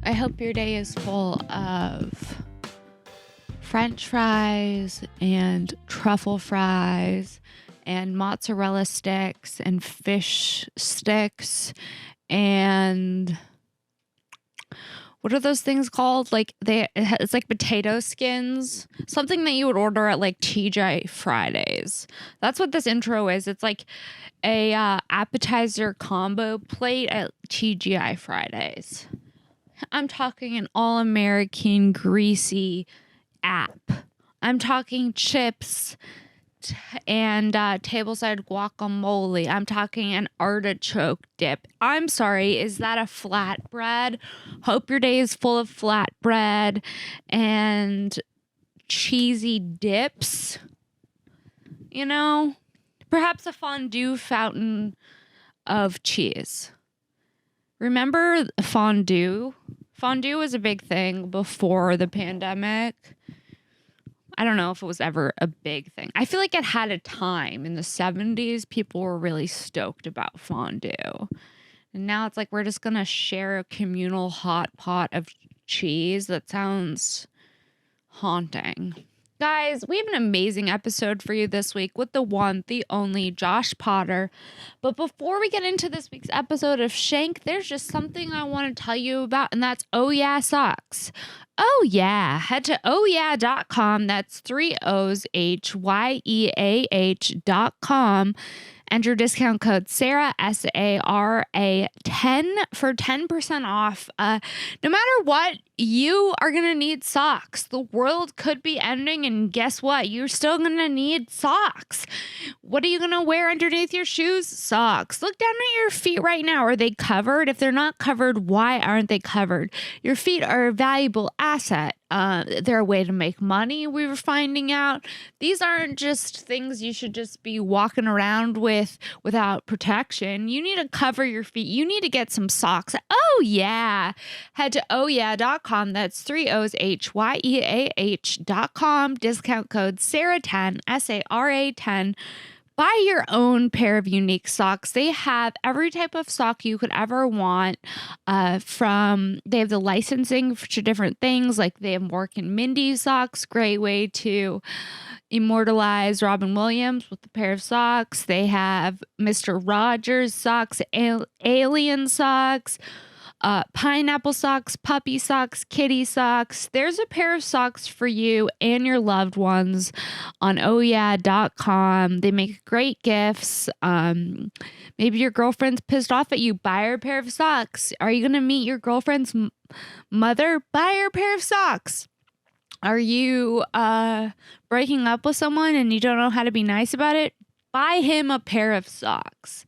I hope your day is full of French fries and truffle fries and mozzarella sticks and fish sticks and what are those things called? Like it's like potato skins, something that you would order at like TGI Fridays. That's what this intro is. It's like a appetizer combo plate at TGI Fridays. I'm talking an all-American greasy app. I'm talking chips and tableside guacamole. I'm talking an artichoke dip. I'm sorry, is that a flatbread? Hope your day is full of flatbread and cheesy dips. You know, perhaps a fondue fountain of cheese. Remember fondue? Fondue was a big thing before the pandemic. I don't know if it was ever a big thing. I feel like it had a time in the 70s. People were really stoked about fondue. And now it's like we're just going to share a communal hot pot of cheese. That sounds haunting. Guys, we have an amazing episode for you this week with the one, the only Josh Potter. But before we get into this week's episode of Shenk, there's just something I want to tell you about, and that's Oh Yeah Socks. Oh Yeah. Head to ohyeah.com. That's 3 O's HYEAH.com. Enter discount code Sara, SARA 10 for 10% off. No matter what, you are going to need socks. The world could be ending, and guess what? You're still going to need socks. What are you going to wear underneath your shoes? Socks. Look down at your feet right now. Are they covered? If they're not covered, why aren't they covered? Your feet are a valuable asset. They're a way to make money, we were finding out. These aren't just things you should just be walking around with without protection. You need to cover your feet. You need to get some socks. Oh, yeah. Head to ohyeah.com. That's 3 O's HYEAH.com. Discount code Sara10, SARA 10. Buy your own pair of unique socks. They have every type of sock you could ever want. They have the licensing for different things, like they have Mork and Mindy socks, great way to immortalize Robin Williams with a pair of socks. They have Mr. Rogers socks, alien socks, pineapple socks, puppy socks, kitty socks. There's a pair of socks for you and your loved ones on ohyeah.com. They make great gifts. Maybe your girlfriend's pissed off at you. Buy her a pair of socks. Are you going to meet your girlfriend's mother? Buy her a pair of socks. Are you breaking up with someone and you don't know how to be nice about it? Buy him a pair of socks.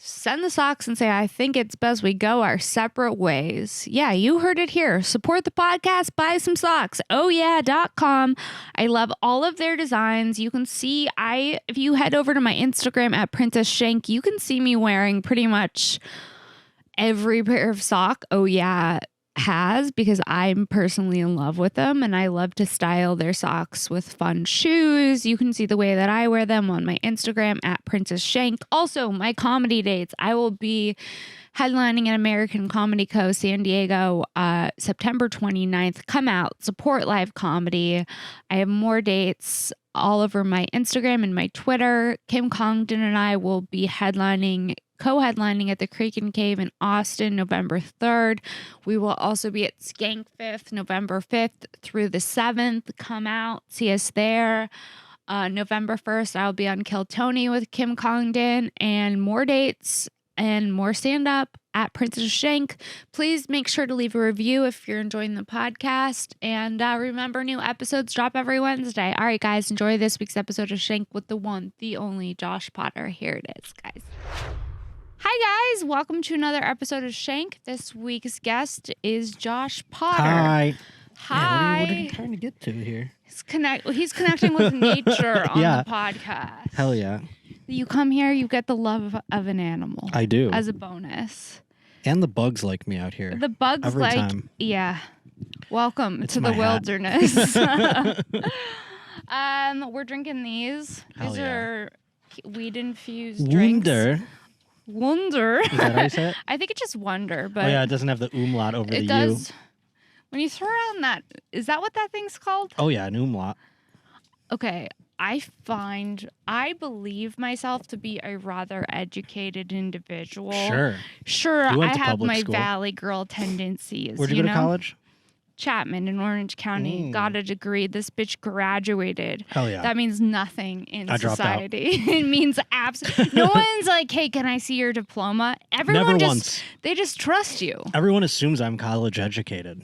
Send the socks and say, I think it's best we go our separate ways. Yeah, you heard it here. Support the podcast. Buy some socks. ohyeah.com. I love all of their designs. You can see, if you head over to my Instagram at Princess Shenk, you can see me wearing pretty much every pair of sock Oh Yeah has, because I'm personally in love with them and I love to style their socks with fun shoes. You can see the way that I wear them on my Instagram at Princess Shenk. Also, my comedy dates. I will be headlining an American Comedy Co. San Diego September 29th. Come out, support live comedy. I have more dates all over my Instagram and my Twitter. Kim Congdon and I will be co-headlining at the Creek and Cave in Austin, November 3rd. We will also be at Skank Fifth, November 5th through the 7th. Come out, see us there. November 1st, I'll be on Kill Tony with Kim Congdon, and more dates and more stand-up at Princess Shenk. Please make sure to leave a review if you're enjoying the podcast. And remember, new episodes drop every Wednesday. All right, guys, enjoy this week's episode of Shenk with the one, the only Josh Potter. Here it is, guys. Hi, guys. Welcome to another episode of Shenk. This week's guest is Josh Potter. Hi. Hi. Yeah, what are you trying to get to here? He's connecting with nature on the podcast. Hell yeah. You come here, you get the love of an animal. I do. As a bonus. And the bugs like me out here. The bugs every time. Yeah. Welcome It's to the my hat. wilderness. We're drinking these. Hell These yeah. are weed-infused drinks. Wunder. Wonder. Is that how you say it? I think it's just wonder, but Oh yeah, it doesn't have the umlaut over the it U. does. When you throw around that, is that what that thing's called? Oh yeah, an umlaut. Okay, I believe myself to be a rather educated individual. Sure, You went I to have public my school. Valley girl tendencies. Where'd you go to college? Chapman in Orange County. Got a degree. This bitch graduated. Hell yeah. That means nothing in I dropped out. society. It means absolutely. No one's like, hey, can I see your diploma? Everyone Never once. They just trust you. Everyone assumes I'm college educated.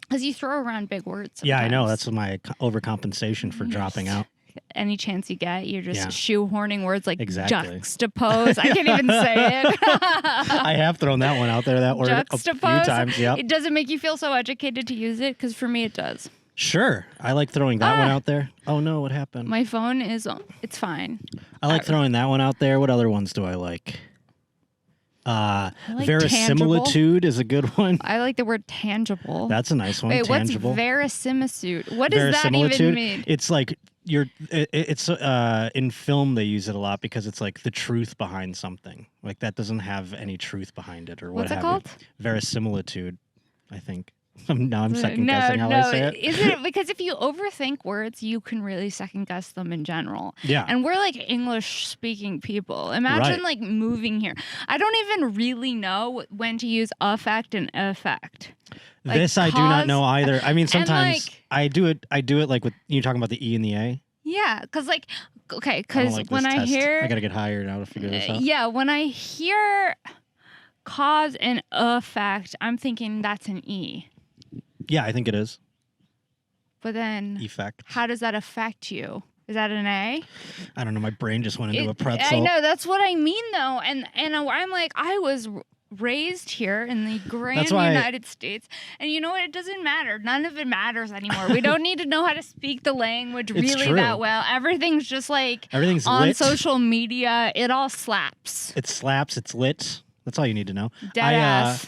Because you throw around big words. Yeah, I know. sometimes. That's my overcompensation for dropping out. Any chance you get, you're just Yeah. shoehorning words like Exactly. juxtapose. I can't even say it. I have thrown that one out there, that word, a few Juxtapose. times. Yep. It doesn't make you feel so educated to use it, because for me it does. Sure. I like throwing that one out there. Oh, no, what happened? My phone it's fine. I like throwing that one out there. What other ones do I like? like Verisimilitude is a good one. I like the word tangible. That's a nice one. Wait, tangible. what's verisimilitude? What does that even Verisimilitude? mean? It's like it's in film they use it a lot because it's like the truth behind something. Like that doesn't have any truth behind it or what What's it have called? you. Verisimilitude, I think. Now I'm second guessing how I say it. Is it because if you overthink words, you can really second guess them in general. Yeah. And we're like English speaking people. Imagine Right. like moving here. I don't even really know when to use affect and effect. Like, This I do not cause- know either. I mean, sometimes like- I do it like with you talking about the E and the A. Yeah, because like, okay, I don't because like when this I test. hear, I gotta get higher now to figure this out. yeah, when I hear cause and effect, I'm thinking that's an E. Yeah, I think it is. But then, Effect. how does that affect you? Is that an A? I don't know. My brain just went into a pretzel. I know, that's what I mean though, and I'm like, I was raised here in the grand That's why United States, and you know what? It doesn't matter. None of it matters anymore. We don't need to know how to speak the language It's really true. that well. Everything's just like Everything's on lit. social media. It all slaps. It slaps. It's lit. That's all you need to know. Dead ass.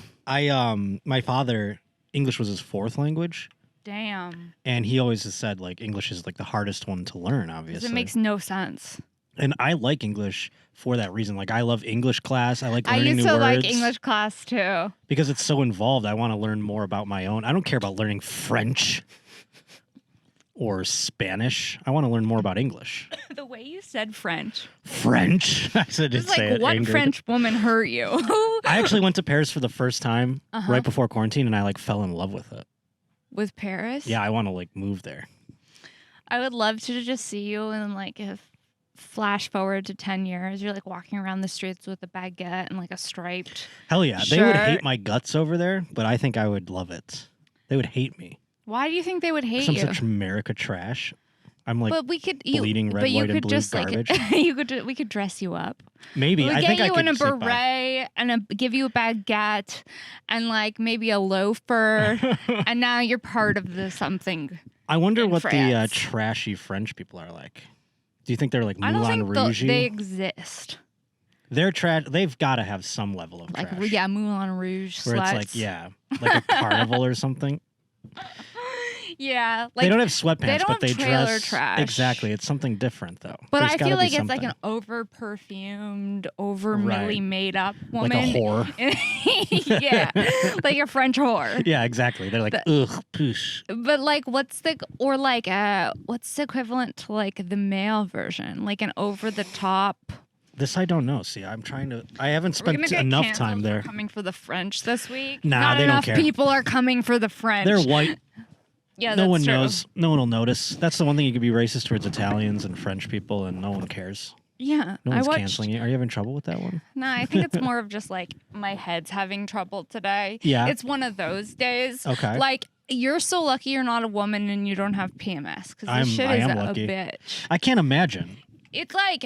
My father, English was his fourth language, Damn. and he always has said like English is like the hardest one to learn, 'Cause obviously. it makes no sense. And I like English for that reason. Like I love English class. I like I learning used new to words like English class too. because it's so involved. I want to learn more about my own. I don't care about learning French or Spanish. I want to learn more about English. The way you said French. French. I said It's didn't say like, it what angered. French woman hurt you? I actually went to Paris for the first time Uh-huh. right before quarantine, and I like fell in love with it. With Paris? Yeah, I want to like move there. I would love to just see you and like if flash forward to 10 years, you're like walking around the streets with a baguette and like a striped. Hell yeah, they would Sure. hate my guts over there, but I think I would love it. They would hate me. Why do you think they would hate 'Cause I'm you? such America trash. I'm like but we could bleeding red, but you white, and could blue just garbage. like we could dress you up. Maybe We I get think I you could in a sneak by. beret and give you a baguette and like maybe a loafer, and now you're part of the something. I wonder in what the France. trashy French people are like. Do you think they're like I don't Moulin think Rouge? they exist. They're trash. They've got to have some level of Like trash. yeah, Moulin Rouge where sluts. it's like like a carnival or something. Yeah, like They don't have sweatpants, they don't but they have trailer dress trash. Exactly. It's something different though. But There's I gotta feel be like it's like something. an over perfumed, over Right. really made up woman. Like a whore. Yeah, like a French whore. Yeah, exactly. They're like, ugh, poosh. But like, what's the equivalent to like the male version, like an over the top? This I don't know. See, I haven't We're gonna spent get enough canceled time for there. coming for the French this week. Nah, Not they don't enough care. people are coming for the French. They're white. Yeah, No that's one true. knows. No one will notice. That's the one thing you could be racist towards Italians and French people, and no one cares. Yeah, No I one's watched. canceling you. Are you having trouble with that one? No, I think it's more of just like my head's having trouble today. Yeah. It's one of those days. Okay. Like, you're so lucky you're not a woman and you don't have PMS because I this shit is am a lucky. bitch. I can't imagine. It's like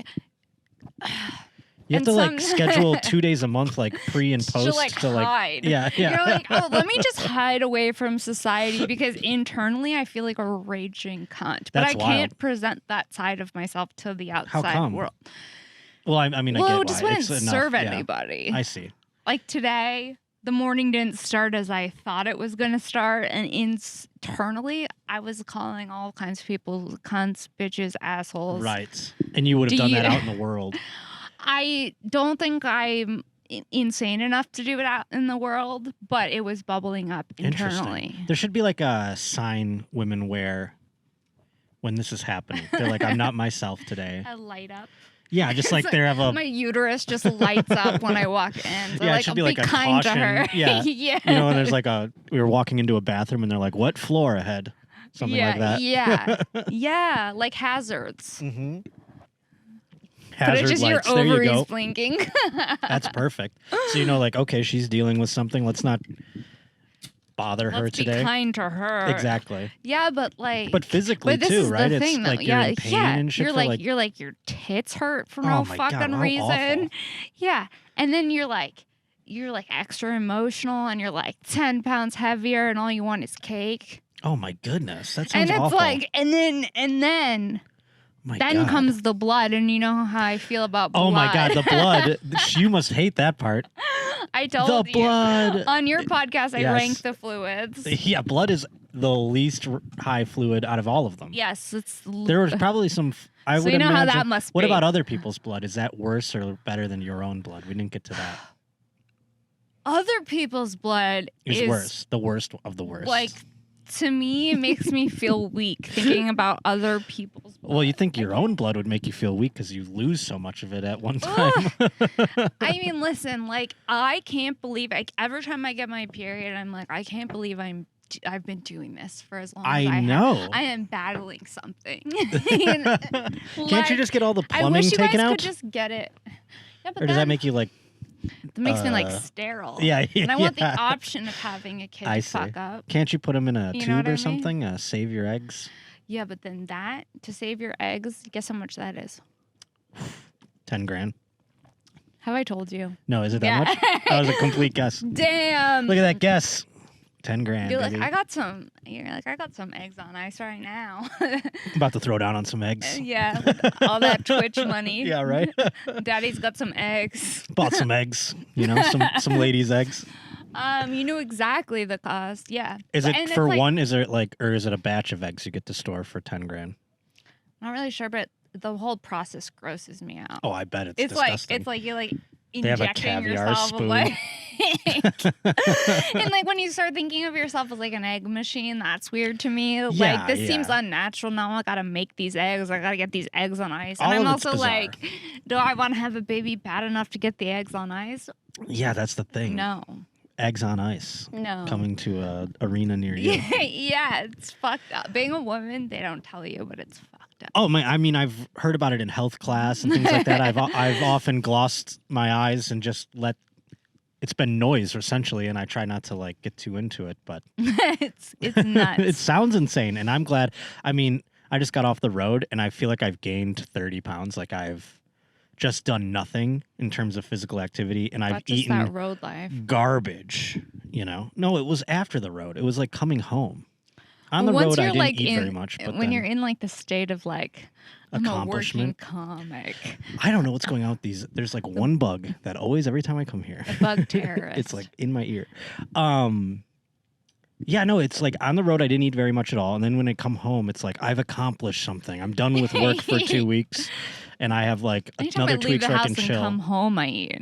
You have And to like some- schedule 2 days a month, like pre and post, to like hide. Yeah, yeah. You're like, oh, let me just hide away from society because internally I feel like a raging cunt. But That's I can't wild. present that side of myself to the outside come? world. Well, I mean, I Well, get it just why. wouldn't It's enough. serve Yeah. anybody. I see. Like today, the morning didn't start as I thought it was going to start. And internally, I was calling all kinds of people cunts, bitches, assholes. Right. And you would have Do done you- that out in the world. I don't think I'm insane enough to do it out in the world, but it was bubbling up internally. There should be like a sign women wear when this is happening. They're like, I'm not myself today. A light up. Yeah, just like they have a... My uterus just lights up when I walk in. So yeah, like, it should be like a kind caution. to her. Yeah. Yeah. You know, and there's like we were walking into a bathroom and they're like, what floor ahead? Something like that. Yeah. Yeah, like hazards. Mm-hmm. But Hazard it's just lights. your There you ovaries go. blinking. That's perfect. So you know, like, okay, she's dealing with something. Let's not bother her Let's today. be kind to her. Exactly. Yeah, but like... But physically, this too, is right? the It's thing, though. like you're in pain and shit You're like your tits hurt for Oh no my God, fucking how reason. awful. Yeah. And then you're like extra emotional and you're like 10 pounds heavier and all you want is cake. Oh my goodness. That sounds And it's awful. like, and then My then God. comes the blood, and you know how I feel about blood. Oh my God, the blood. You must hate that part. I told The blood. you. On your podcast, I Yes. ranked the fluids. Yeah, blood is the least high fluid out of all of them. Yes, it's... There was probably some... I So would you know how imagine- that must What be. about other people's blood? Is that worse or better than your own blood? We didn't get to that. Other people's blood It's is worse. The worst of the worst. like... To me, it makes me feel weak thinking about other people's blood. Well, you think your own blood would make you feel weak because you lose so much of it at one time. I mean, listen, like, I can't believe, like, every time I get my period, I'm like, I can't believe I've been doing this for as long as I have. know. I am battling something. Can't you just get all the I plumbing wish you taken guys out? could just get it. Yeah, but Or does that then make you like... it makes me like sterile. Yeah, And I want the yeah. option of having a kid I to see. fuck up. Can't you put them in a You know tube what I or mean? something? Save your eggs? Yeah, but then that, to save your eggs, guess how much that is? 10 grand. Have I told you? No, is it that Yeah. much? That was a complete guess. Damn. Look at that guess. 10 grand, You're like, baby. I got some eggs on ice right now. About to throw down on some eggs. Yeah, with all that Twitch money. Yeah, right? Daddy's got some eggs. Bought some eggs, you know, some ladies' eggs. You knew exactly the cost. Yeah. Is And it it's for like- one? Is it like, or is it a batch of eggs you get to store for 10 grand? Not really sure, but the whole process grosses me out. Oh, I bet it's It's like disgusting. you're like They have a injecting caviar yourself with spoon. like and like when you start thinking of yourself as like an egg machine, that's weird to me. Yeah, Like this seems yeah. unnatural. Now I gotta make these eggs. I gotta get these eggs on ice. All And I'm of it's also bizarre. like, do I want to have a baby bad enough to get the eggs on ice? Yeah, that's the thing. No. Eggs on ice. No. Coming to a arena near you. Yeah, it's fucked up. Being a woman, they don't tell you, but it's fucked up. Oh my! I mean, I've heard about it in health class and things like that. I've often glossed my eyes and just let. It's been noise essentially, and I try not to like get too into it, but it's nuts. it sounds insane, and I'm glad. I mean, I just got off the road, and I feel like I've gained 30 pounds. Like I've just done nothing in terms of physical activity, and I've But just eaten that road life. garbage. You know, no, it was after the road. It was like coming home. On the Once road, I you're didn't like eat very much. But when then you're in like the state of like I'm a working accomplishment. comic, I don't know what's going on with these. There's like one bug that always, every time I come here, a bug terrorist. it's like in my ear. Yeah, no, it's like on the road I didn't eat very much at all, and then when I come home, it's like I've accomplished something. I'm done with work for 2 weeks, and I have like anytime another I 2 leave weeks the where I house can and chill. come home, I eat.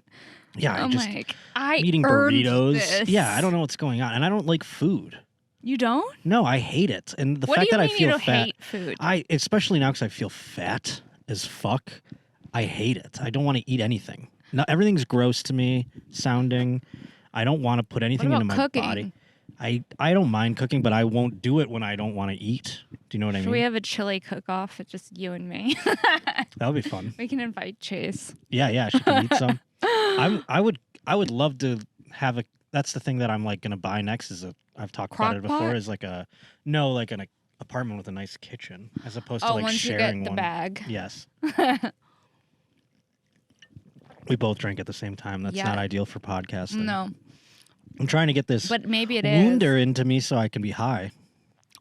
Yeah, I'm like, I eating earned burritos. This. Yeah, I don't know what's going on, and I don't like food. You don't? No, I hate it, and the What fact do you that mean I feel you don't fat. hate food? Especially now because I feel fat as fuck. I hate it. I don't want to eat anything. No, everything's gross to me sounding. I don't want to put anything about into my cooking? body. I don't mind cooking, but I won't do it when I don't want to eat. Do you know what I Should mean? we have a chili cook-off? It's just you and me. That would be fun. We can invite Chase. Yeah, she can eat some. I would love to have a. That's the thing that I'm like gonna buy next. I've talked about it Crock-pot? before. Is like an apartment with a nice kitchen as opposed to Oh, like once you sharing get the one. bag. Yes. We both drank at the same time. That's Yeah. not ideal for podcasting. No, I'm trying to get this but maybe it is. wunder into me so I can be high.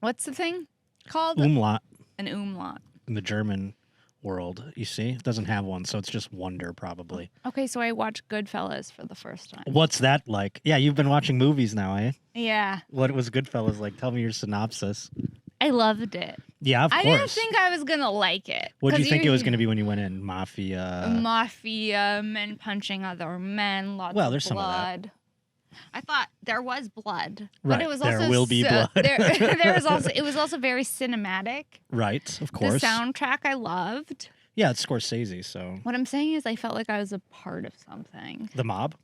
What's the thing called? Umlaut An umlaut. in the German world. You see? It doesn't have one, so it's just wonder probably. Okay, so I watched Goodfellas for the first time. What's that like? Yeah, you've been watching movies now, eh? Yeah, What was Goodfellas like? Tell me your synopsis. I loved it. Yeah, of I course. didn't think I was gonna like it. What did you think it was going to be when you went in? Mafia? Mafia, men punching other men, lots Well, of there's some of that. blood. I thought there was blood, Right. but it was There also will be blood. there was also it was also very cinematic. Right, of course. The soundtrack I loved. Yeah, it's Scorsese, so. What I'm saying is I felt like I was a part of something. The Mob?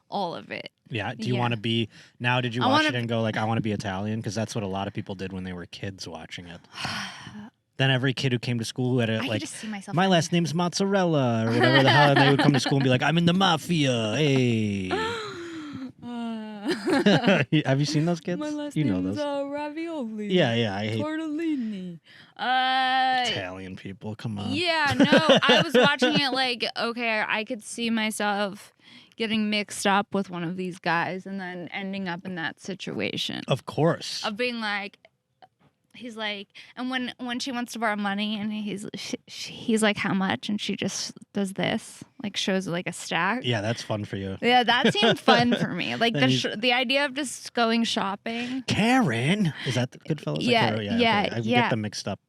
All of it. Yeah. Do you Yeah. want to be, now did you I watch wanna- it and go like, I want to be Italian? Because that's what a lot of people did when they were kids watching it. Then every kid who came to school who had I a, could like, just see myself. my last name's Mozzarella or whatever the hell, and they would come to school and be like, I'm in the Mafia, hey. Have you seen those kids? My last you know name's those. Ravioli. Yeah, I hate Tortellini. Italian people, come on. Yeah, no, I was watching it like, okay, I could see myself getting mixed up with one of these guys and then ending up in that situation Of course. of being like, he's like, and when she wants to borrow money and he's like, how much? And she just does this, like shows like a stack. Yeah, that's fun for you. Yeah, that seemed fun for me. Like Then the idea of just going shopping. Karen. Is that the Goodfellas? Yeah, Karen? yeah, okay. I yeah. get them mixed up.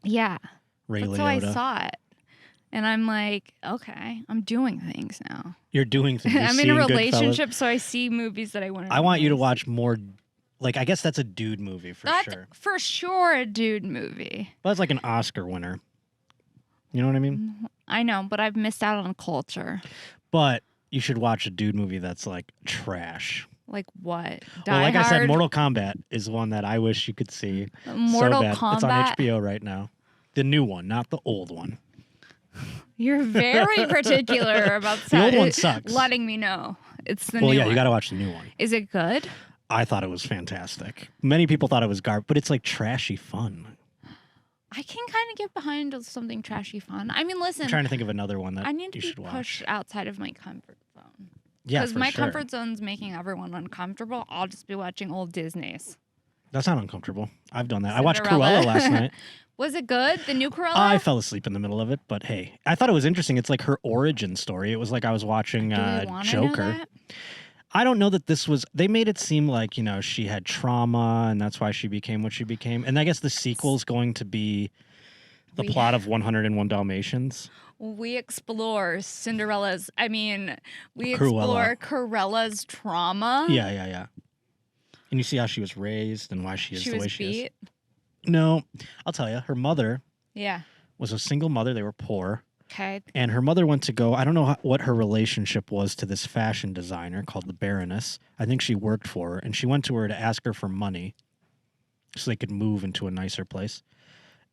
Yeah, Ray that's Liotta. how I saw it. And I'm like, okay, I'm doing things now. You're doing things. You're I'm in a seeing Goodfellas. relationship, so I see movies that I want to. I want you to watch more. Like, I guess that's a dude movie for That's sure. for sure a dude movie. But it's like an Oscar winner. You know what I mean? I know, but I've missed out on culture. But you should watch a dude movie that's like trash. Like what? Well, like Die I said, Hard? Mortal Kombat is one that I wish you could see. Mortal so bad. Kombat. It's on HBO right now. The new one, not the old one. You're very particular about The old one sucks. letting me know. It's the Well, new yeah, one. you got to watch the new one. Is it good? I thought it was fantastic. Many people thought it was garbage, but it's like trashy fun. I can kind of get behind something trashy fun. I mean, listen, I'm trying to think of another one that I need to you be should watch. pushed outside of my comfort zone. Yeah, Because for my sure. comfort zone's making everyone uncomfortable. I'll just be watching old Disneys. That's not uncomfortable. I've done that. I watched Cinderella. Cruella last night. Was it good? The new Cruella? I fell asleep in the middle of it, but hey, I thought it was interesting. It's like her origin story. It was like I was watching Do we wanna know Joker. that? I don't know that this was. They made it seem like she had trauma, and that's why she became what she became. And I guess the sequel's going to be the plot of 101 Dalmatians. We explore Cinderella's. I mean, we Cruella. explore Cruella's trauma. Yeah. And you see how she was raised and why she is She the was way she is. beat. No, I'll tell you. Her mother Yeah. was a single mother. They were poor. Okay. And her mother went to go, I don't know what her relationship was to this fashion designer called the Baroness. I think she worked for her. And she went to her to ask her for money so they could move into a nicer place.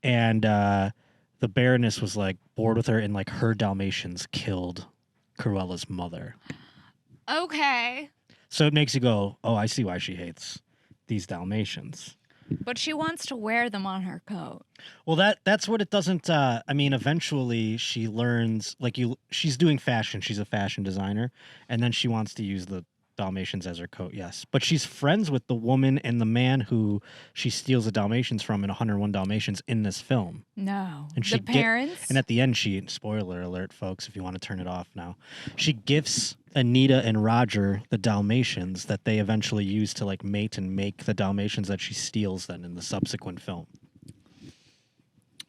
And the Baroness was like bored with her, and like her Dalmatians killed Cruella's mother. Okay. So it makes you go, oh, I see why she hates these Dalmatians. But she wants to wear them on her coat. Well, that's what it doesn't. I mean, eventually she learns. She's doing fashion. She's a fashion designer, and then she wants to use the Dalmatians as her coat. Yes, but she's friends with the woman and the man who she steals the Dalmatians from in 101 Dalmatians in this film. No. And The parents? And at the end, spoiler alert, folks, if you want to turn it off now, she gifts Anita and Roger the Dalmatians that they eventually use to like mate and make the Dalmatians that she steals then in the subsequent film.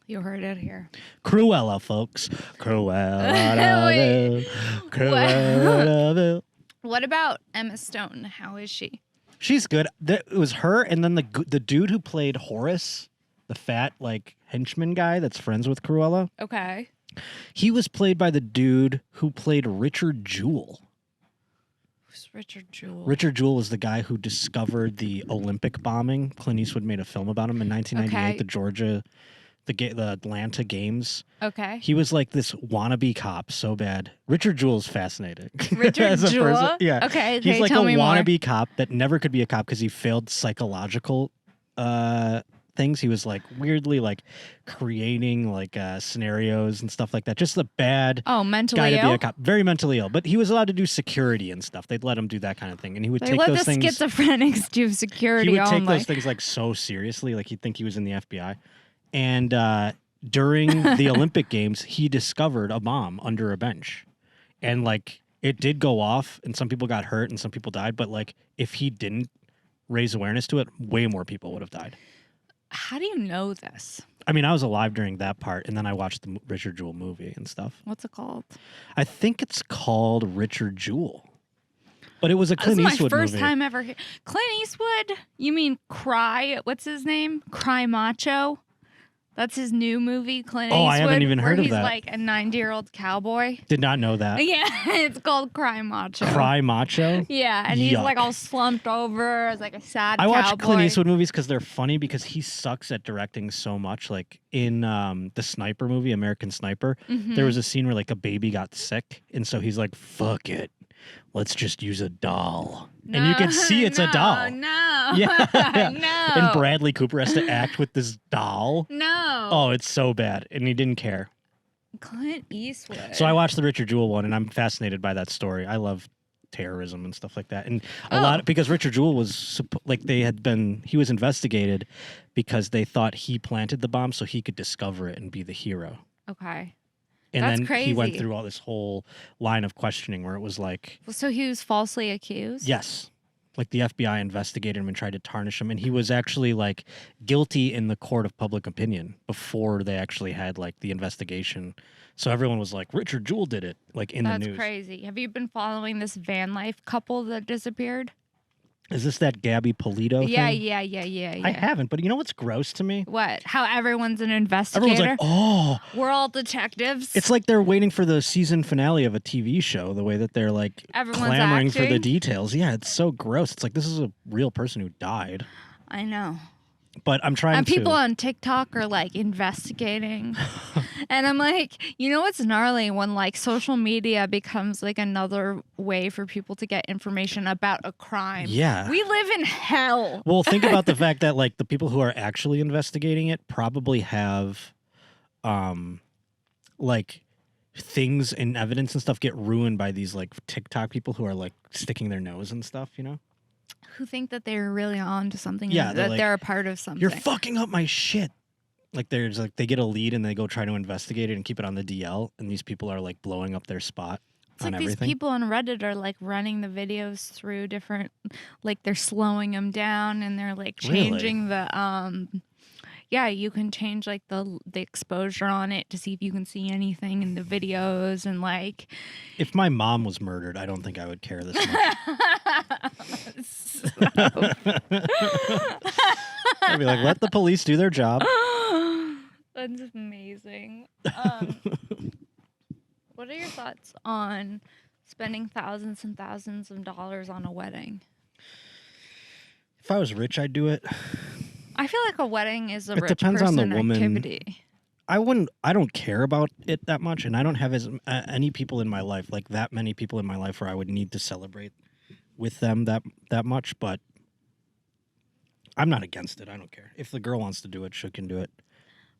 You heard it here. Cruella, folks. Cruella. Cruella. What about Emma Stone? How is she? She's good. It was her and then the dude who played Horace, the fat like henchman guy that's friends with Cruella. Okay. He was played by the dude who played Richard Jewell. Who's Richard Jewell? Richard Jewell was the guy who discovered the Olympic bombing. Clint Eastwood made a film about him in 1998, Okay. the Atlanta Games. Okay. He was like this wannabe cop so bad. Richard Jewell's fascinating. Richard As a Jewell? person. Yeah. Okay, He's like a tell me more. wannabe cop that never could be a cop because he failed psychological things. He was like weirdly like creating like scenarios and stuff like that. Just a bad Oh, mentally guy to be ill? a cop. Very mentally ill. But he was allowed to do security and stuff. They'd let him do that kind of thing. And he would They take let those the things. schizophrenics do security He would take only. those things like so seriously, like he'd think he was in the FBI. And during the Olympic Games, he discovered a bomb under a bench. And like it did go off and some people got hurt and some people died. But like if he didn't raise awareness to it, way more people would have died. How do you know this? I mean, I was alive during that part, and then I watched the Richard Jewell movie and stuff. What's it called? I think it's called Richard Jewell. But it was a Clint This is my Eastwood first movie. time ever. Clint Eastwood? You mean Cry? What's his name? Cry Macho? That's his new movie, Clint Eastwood. I haven't even heard of where that. he's like a 90-year-old cowboy. Did not know that. Yeah, it's called Cry Macho. Cry Macho? Yeah, and he's Yuck. like all slumped over as like a sad I watch cowboy. Clint Eastwood movies because they're funny because he sucks at directing so much. Like in the Sniper movie, American Sniper, there was a scene where like a baby got sick. And so he's like, fuck it. Let's just use a doll. And you can see it's a doll. No. Yeah. No. And Bradley Cooper has to act with this doll. No. Oh, it's so bad. And he didn't care. Clint Eastwood. So I watched the Richard Jewell one, and I'm fascinated by that story. I love terrorism and stuff like that. And a lot, because Richard Jewell was he was investigated because they thought he planted the bomb so he could discover it and be the hero. Okay. And That's then crazy. he went through all this whole line of questioning where it was like, So he was falsely accused? yes. Like the FBI investigated him and tried to tarnish him. And he was actually like guilty in the court of public opinion before they actually had like the investigation. So everyone was like, Richard Jewell did it, like in the news. That's crazy. Have you been following this van life couple that disappeared? Is this that Gabby Polito Yeah. thing? I haven't, but you know what's gross to me? What? How everyone's an investigator? Everyone's like, oh. We're all detectives. It's like they're waiting for the season finale of a TV show, the way that they're like Everyone's clamoring for the acting? details. Yeah, it's so gross. It's like this is a real person who died. I know. But I'm trying And to. people on TikTok are like investigating. And I'm like, you know what's gnarly when like social media becomes like another way for people to get information about a crime. Yeah. We live in hell. Well, think about the fact that like the people who are actually investigating it probably have like things and evidence and stuff get ruined by these like TikTok people who are like sticking their nose and stuff, you know? Who think that they're really on to something, Yeah, and they're that like, they're a part of something. You're fucking up my shit. Like there's like they get a lead and they go try to investigate it and keep it on the DL, and these people are like blowing up their spot It's on like everything. these people on Reddit are like running the videos through different, like they're slowing them down and they're like changing the yeah, you can change like the exposure on it to see if you can see anything in the videos and like. If my mom was murdered, I don't think I would care this much. I'd be like, let the police do their job. That's amazing. What are your thoughts on spending thousands and thousands of dollars on a wedding? If I was rich, I'd do it. I feel like a wedding is a It rich depends on the person woman. activity. I don't care about it that much, and I don't have any people in my life, like that many people in my life where I would need to celebrate with them that much, but I'm not against it. I don't care. If the girl wants to do it, she can do it.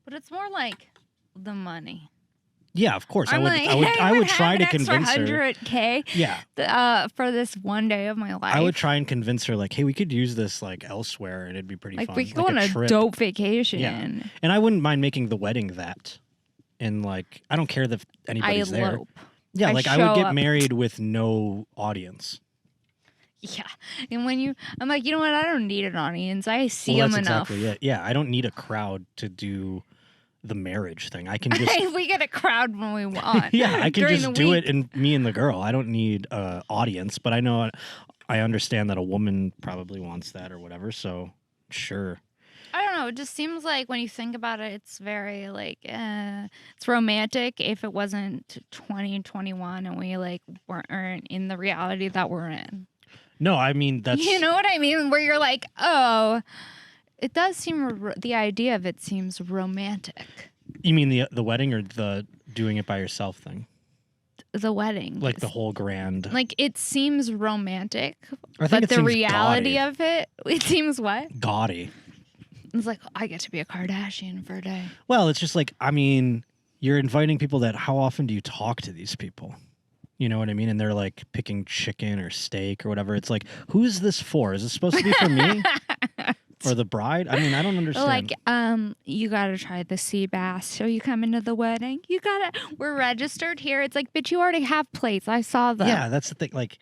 But it's more like the money. Yeah, of course. I'm like, I would try to have an convince extra her. $100K Yeah. For this one day of my life. I would try and convince her, like, hey, we could use this like elsewhere, and it'd be pretty like fun. we could go on a trip. dope vacation. Yeah. And I wouldn't mind making the wedding that. And like, I don't care if anybody's there. elope. Yeah, I like I show would get up. married with no audience. Yeah. And when I'm like, you know what? I don't need an audience. I see Well, them that's enough. exactly it. Yeah, I don't need a crowd to do the marriage thing. I can just We get a crowd when we want. yeah, I can during just the do week. it in me and the girl. I don't need audience, but I understand that a woman probably wants that or whatever. So sure. I don't know. It just seems like when you think about it, it's very like it's romantic. If it wasn't 2021 and we like weren't in the reality that we're in, No, I mean that's you know what I mean. Where you're like, oh, it does seem the idea of it seems romantic. You mean the wedding or the doing it by yourself thing? The wedding, Like the whole grand. like it seems romantic, I think but it the seems reality gaudy. of it seems what? Gaudy. It's like I get to be a Kardashian for a day. Well, it's just like, I mean, you're inviting people that how often do you talk to these people? You know what I mean? And they're like picking chicken or steak or whatever. It's like, who is this for? Is it supposed to be for me? Or the bride? I mean, I don't understand. Like, you gotta try the sea bass. So you come into the wedding. We're registered here. It's like, bitch, you already have plates. I saw them. Yeah, that's the thing. Like,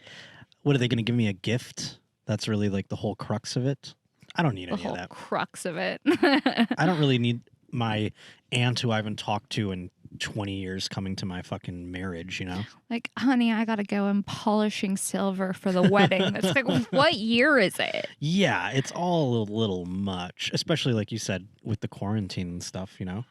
what are they going to give me a gift? That's really like the whole crux of it. I don't need The any of whole that. crux of it. I don't really need my aunt who I haven't talked to in 20 years coming to my fucking marriage, you know? Like, honey, I gotta go. I'm polishing silver for the wedding. It's like, what year is it? Yeah, it's all a little much, especially like you said with the quarantine and stuff, you know?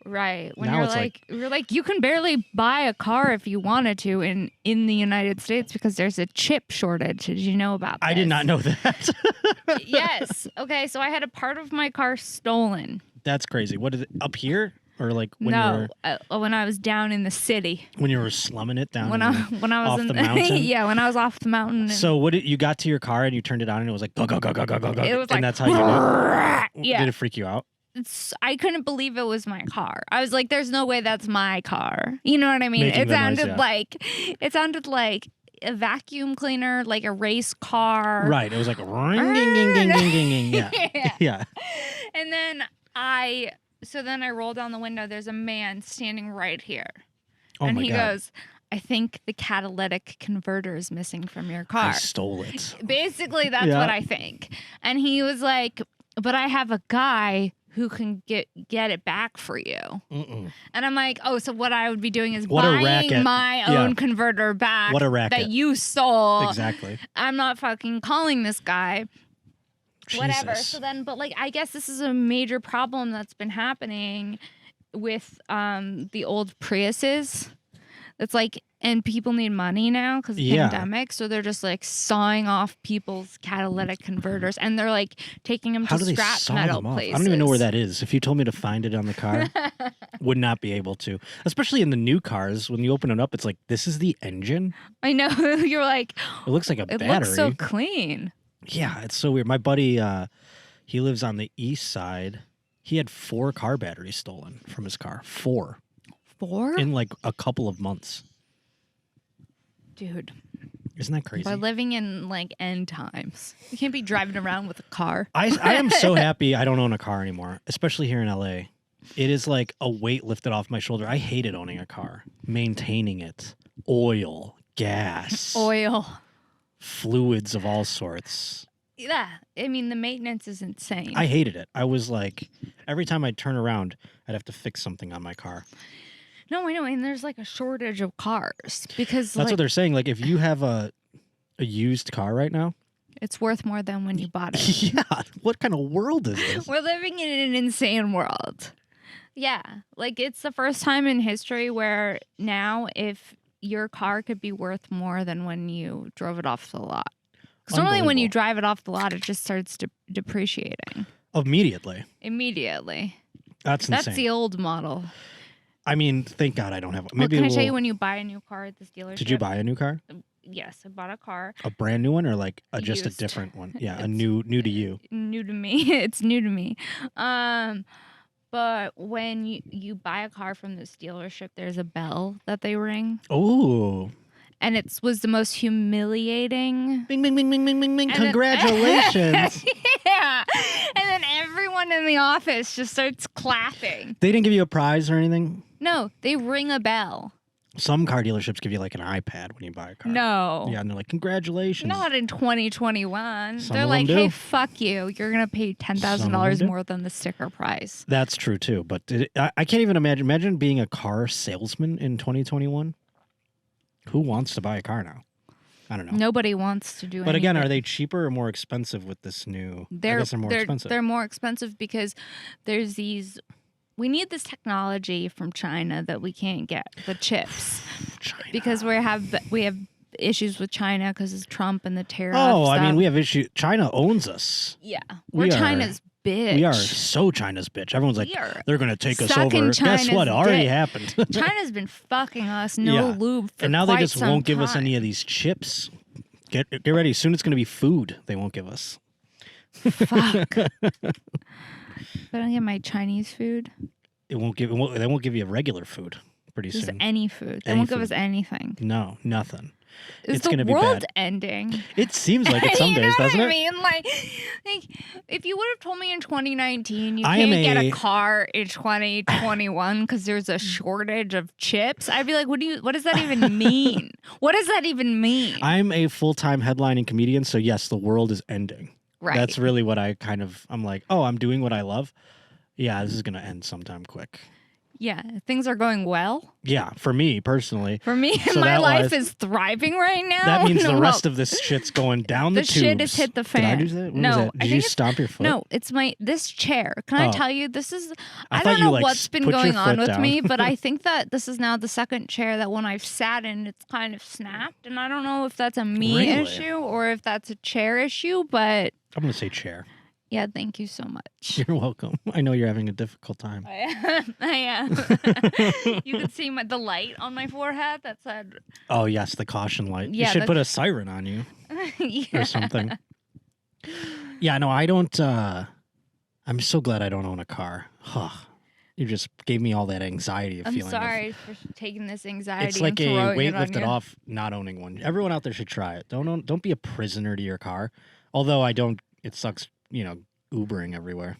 Right. When Now you're it's like- you're like, you can barely buy a car if you wanted to in the United States because there's a chip shortage. Did you know about this? I did not know that. Yes. Okay, so I had a part of my car stolen. That's crazy. What is it? Up here? Or like when when I was down in the city. when you were slumming it down When I was off in the mountain? yeah, when I was off the mountain. So you got to your car and you turned it on and it was like go go go go go go go. It was and like, that's how you knew. yeah. Did it freak you out? I couldn't believe it was my car. I was like, "There's no way that's my car." You know what I mean? Making It the noise, sounded sounded like a vacuum cleaner, like a race car. Right. It was like ring ding ding ding ding ding ding. Yeah. Yeah. Yeah. And then I roll down the window. There's a man standing right here, Oh and my he God. goes, "I think the catalytic converter is missing from your I car." stole it. Basically, that's Yeah. what I think. And he was like, "But I have a guy who can get it back for you." Mm-mm. And I'm like, "Oh, so what I would be doing is What a buying racket. my Yeah. own converter back What a racket. that you stole. Exactly. I'm not fucking calling this guy." Whatever. Jesus. So then, but like, I guess this is a major problem that's been happening with the old Priuses. It's like, and people need money now because of the Yeah. pandemic, so they're just like sawing off people's catalytic converters, and they're like taking them How to do they scrap saw metal them off? places. I don't even know where that is. If you told me to find it on the car, would not be able to. Especially in the new cars, when you open it up, it's like, this is the engine? I know. You're like, It looks like a it battery. looks so clean. Yeah, it's so weird. My buddy, he lives on the east side. He had 4 car batteries stolen from his car. 4. 4? In like a couple of months. Dude, Isn't that crazy? we're living in like end times. You can't be driving around with a car. I am so happy I don't own a car anymore, especially here in LA. It is like a weight lifted off my shoulder. I hated owning a car, maintaining it, oil, gas, Oil. fluids of all sorts. Yeah, I mean, the maintenance is insane. I hated it. I was like, every time I'd turn around, I'd have to fix something on my car. No, I know, and there's like a shortage of cars because That's like, what they're saying. Like, if you have a used car right now, it's worth more than when you bought it. yeah, what kind of world is this? We're living in an insane world. Yeah, like it's the first time in history where now if your car could be worth more than when you drove it off the lot. Because normally when you Unbelievable. drive it off the lot, it just starts depreciating Immediately. immediately. That's insane. That's the old model. I mean, thank God I don't have one. Well, Maybe can I we'll- tell you when you buy a new car at this dealership? Did you buy a new car? Yes, I bought a car. A brand new one or like just a Used. different one? Yeah, a It's- new to you. New to me. It's new to me. But when you buy a car from this dealership, there's a bell that they ring, Oh. and it was the most humiliating. Bing bing bing bing bing bing bing. And then- Congratulations. Yeah, and then everyone in the office just starts clapping. They didn't give you a prize or anything? No, they ring a bell. Some car dealerships give you like an iPad when you buy a car. No. Yeah, and they're like, congratulations. Not in 2021. Some They're of like, them hey, do. fuck you. You're going to pay Some of $10,000 them do. more than the sticker price. That's true too, but I can't even imagine. Imagine being a car salesman in 2021. Who wants to buy a car now? I don't know. Nobody wants to do But again, anything. are they cheaper or more expensive with this new? I They're guess they're more expensive. They're more expensive because there's these. We need this technology from China that we can't get, the chips, China. because we have issues with China because of Trump and the tariff. Oh, I stuff. mean, we have issue. China owns us. Yeah, we we're are- China's bitch. We are so China's bitch. Everyone's like, We are they're going to take us sucking over. Guess China's what? It already dick. happened. China's been fucking us no Yeah. lube for And now they quite just some won't give us time. any of these chips. Get ready. Soon it's going to be food they won't give us. Fuck. If I don't get my Chinese food, They won't give you regular food pretty just soon. any food. They Any won't give food. us anything. No, nothing. Is It's the gonna be world bad. ending? It seems like it some You know days, what doesn't I it? mean? Like, if you would have told me in 2019 you I am can't get a- a car in 2021 because there's a shortage of chips, I'd be like, what does that even mean? What does that even mean? I'm a full-time headlining comedian, so yes, the world is ending. Right. That's really what I'm like, oh, I'm doing what I love. Yeah, this is going to end sometime quick. Yeah, things are going well. Yeah, for me personally. For me, So my life is thriving right now. That means the rest of this shit's going down the tubes. The shit has hit the fan. Did I do that? What no, was that? Did you stomp your foot? No, it's this chair. Can I tell you, this is, I thought don't know you, what's been going on with down. me, but I think that this is now the second chair that when I've sat in, it's kind of snapped. And I don't know if that's a me issue or if that's a chair issue, but. I'm going to say chair. Yeah, thank you so much. You're welcome. I know you're having a difficult time. I am. You could see the light on my forehead that said... Oh, yes, the caution light. Yeah, you should put a siren on you. Yeah. Or something. Yeah, no, I don't... I'm so glad I don't own a car. You just gave me all that anxiety of feeling. I'm sorry for taking this anxiety. It's like and a weight lifted you. off not owning one. Everyone out there should try it. Don't be a prisoner to your car. Although it sucks, Ubering everywhere.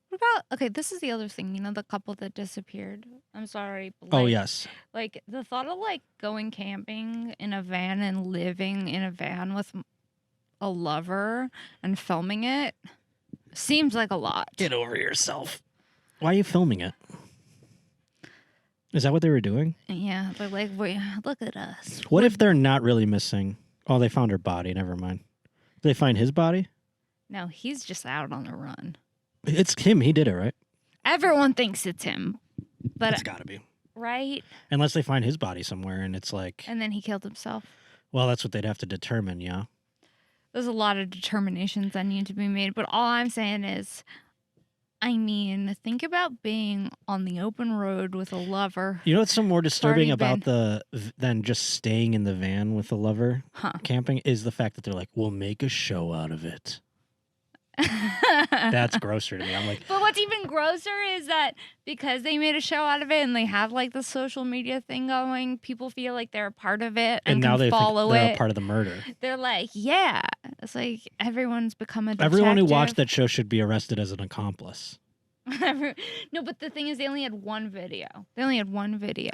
What about, okay, this is the other thing, the couple that disappeared. I'm sorry. But Oh, yes. Like, the thought of, going camping in a van and living in a van with a lover and filming it seems like a lot. Get over yourself. Why are you filming it? Is that what they were doing? Yeah, they're like, wait, look at us. What if they're not really missing? Oh, they found her body. Never mind. Did they find his body? No, he's just out on the run. It's him. He did it, right? Everyone thinks it's him. But It's got to be. Right? Unless they find his body somewhere and it's like... And then he killed himself. Well, that's what they'd have to determine, yeah. There's a lot of determinations that need to be made. But all I'm saying is, think about being on the open road with a lover. You know what's so more disturbing about than just staying in the van with a lover camping is the fact that they're like, we'll make a show out of it. That's grosser to me. I'm like, but what's even grosser is that because they made a show out of it and they have the social media thing going, people feel like they're a part of it and now can follow they're it. A part of the murder. They're like, yeah, it's like everyone's become a detective. Everyone who watched that show should be arrested as an accomplice. No, but the thing is, they only had one video.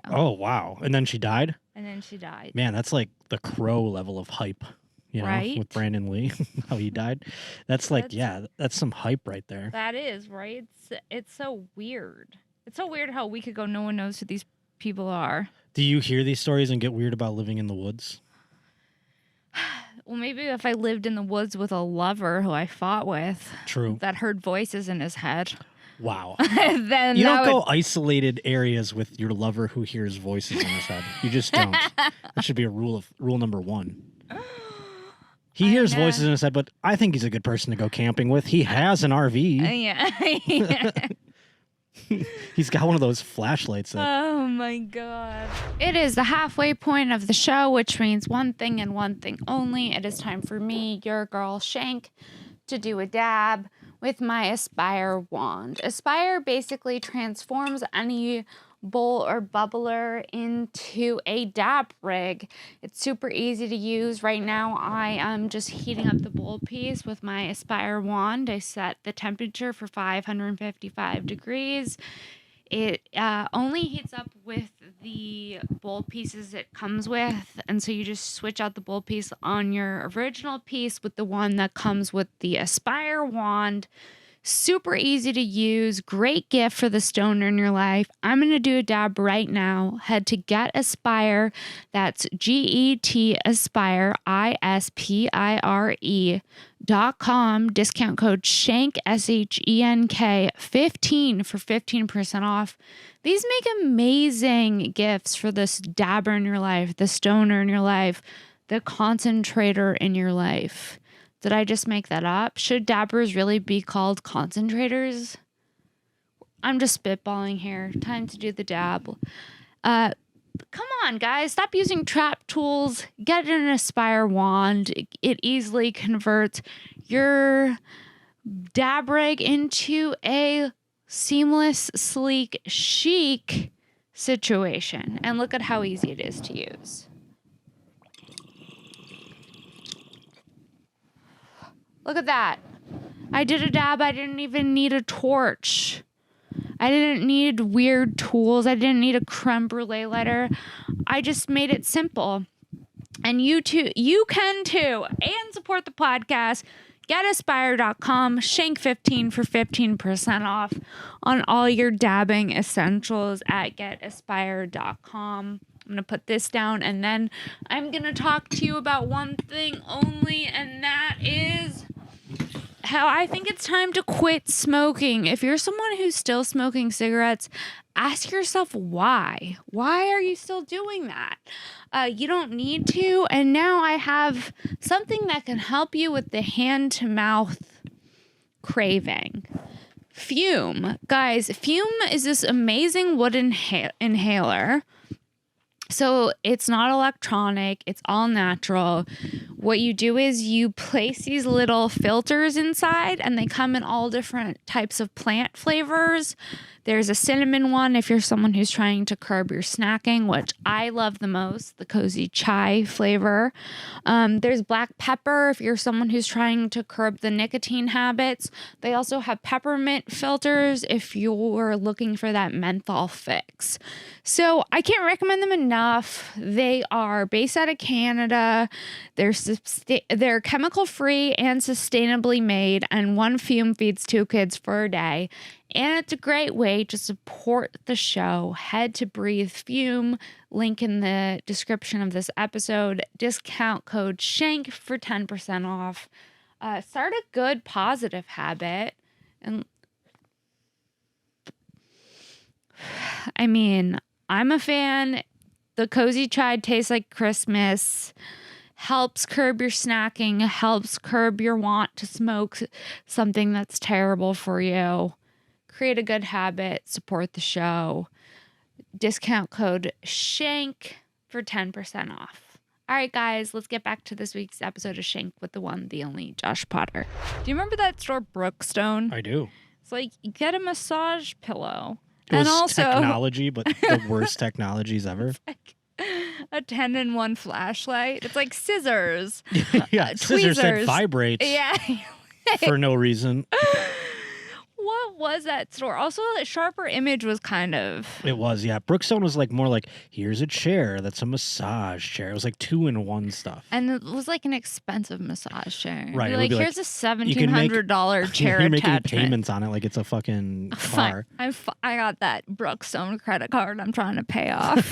Oh wow! And then she died. Man, that's like the Crow level of hype. Right? With Brandon Lee, how he died. That's that's some hype right there. That is, right? It's so weird. It's so weird how a week ago no one knows who these people are. Do you hear these stories and get weird about living in the woods? Well, maybe if I lived in the woods with a lover who I fought with. True. That heard voices in his head. Wow. Then you don't go isolated areas with your lover who hears voices in his head. You just don't. That should be rule number 1. He hears voices in his head, but I think he's a good person to go camping with. He has an RV. Yeah. He's got one of those flashlights. Oh my God. It is the halfway point of the show, which means one thing and one thing only. It is time for me, your girl Shenk, to do a dab with my Ispire wand. Ispire basically transforms any bowl or bubbler into a dab rig. It's super easy to use. Right now I am just heating up the bowl piece with my Ispire wand. I set the temperature for 555 degrees. It only heats up with the bowl pieces it comes with, and so you just switch out the bowl piece on your original piece with the one that comes with the Ispire wand. Super easy to use, great gift for the stoner in your life. I'm going to do a dab right now. Head to Get Ispire, that's GET Aspire, ISPIRE.com, discount code SHENK, SHENK, 15 for 15% off. These make amazing gifts for this dabber in your life, the stoner in your life, the concentrator in your life. Did I just make that up? Should dabbers really be called concentrators? I'm just spitballing here. Time to do the dab. Come on, guys. Stop using trap tools. Get an Ispire wand. It easily converts your dab rig into a seamless, sleek, chic situation. And look at how easy it is to use. Look at that. I did a dab. I didn't even need a torch. I didn't need weird tools. I didn't need a creme brulee lighter. I just made it simple. And you too, you can too. And support the podcast. getaspire.com, Shenk15 for 15% off on all your dabbing essentials at getaspire.com. I'm going to put this down, and then I'm going to talk to you about one thing only, and that is how I think it's time to quit smoking. If you're someone who's still smoking cigarettes, ask yourself why. Why are you still doing that? You don't need to. And now I have something that can help you with the hand-to-mouth craving. Fume. Guys, Fume is this amazing wood inhaler. So it's not electronic. It's all natural. What you do is you place these little filters inside, and they come in all different types of plant flavors. There's a cinnamon one if you're someone who's trying to curb your snacking, which I love the most, the cozy chai flavor. There's black pepper if you're someone who's trying to curb the nicotine habits. They also have peppermint filters if you're looking for that menthol fix. So I can't recommend them enough. They are based out of Canada. They're chemical free and sustainably made, and one fume feeds 2 kids for a day. And it's a great way to support the show. Head to Breathe Fume, link in the description of this episode. Discount code SHANK for 10% off. Start a good, positive habit. And I mean, I'm a fan. The cozy chai tastes like Christmas. Helps curb your snacking. Helps curb your want to smoke something that's terrible for you. Create a good habit, support the show. Discount code SHANK for 10% off. All right, guys, let's get back to this week's episode of Shenk with the one, the only Josh Potter. Do you remember that store Brookstone? I do. It's like you get a massage pillow. It was also technology, but the worst technologies ever. It's like a 10-in-1 flashlight. It's like scissors. Yeah, scissors that vibrate Yeah. for no reason. What was that store? Also, that Sharper Image was kind of... It was, yeah. Brookstone was like more like, here's a chair that's a massage chair. It was like 2-in-1 stuff. And it was like an expensive massage chair. Right. Like, here's a $1,700 chair You're attachment. making payments on it like it's a fucking car. I got that Brookstone credit card I'm trying to pay off.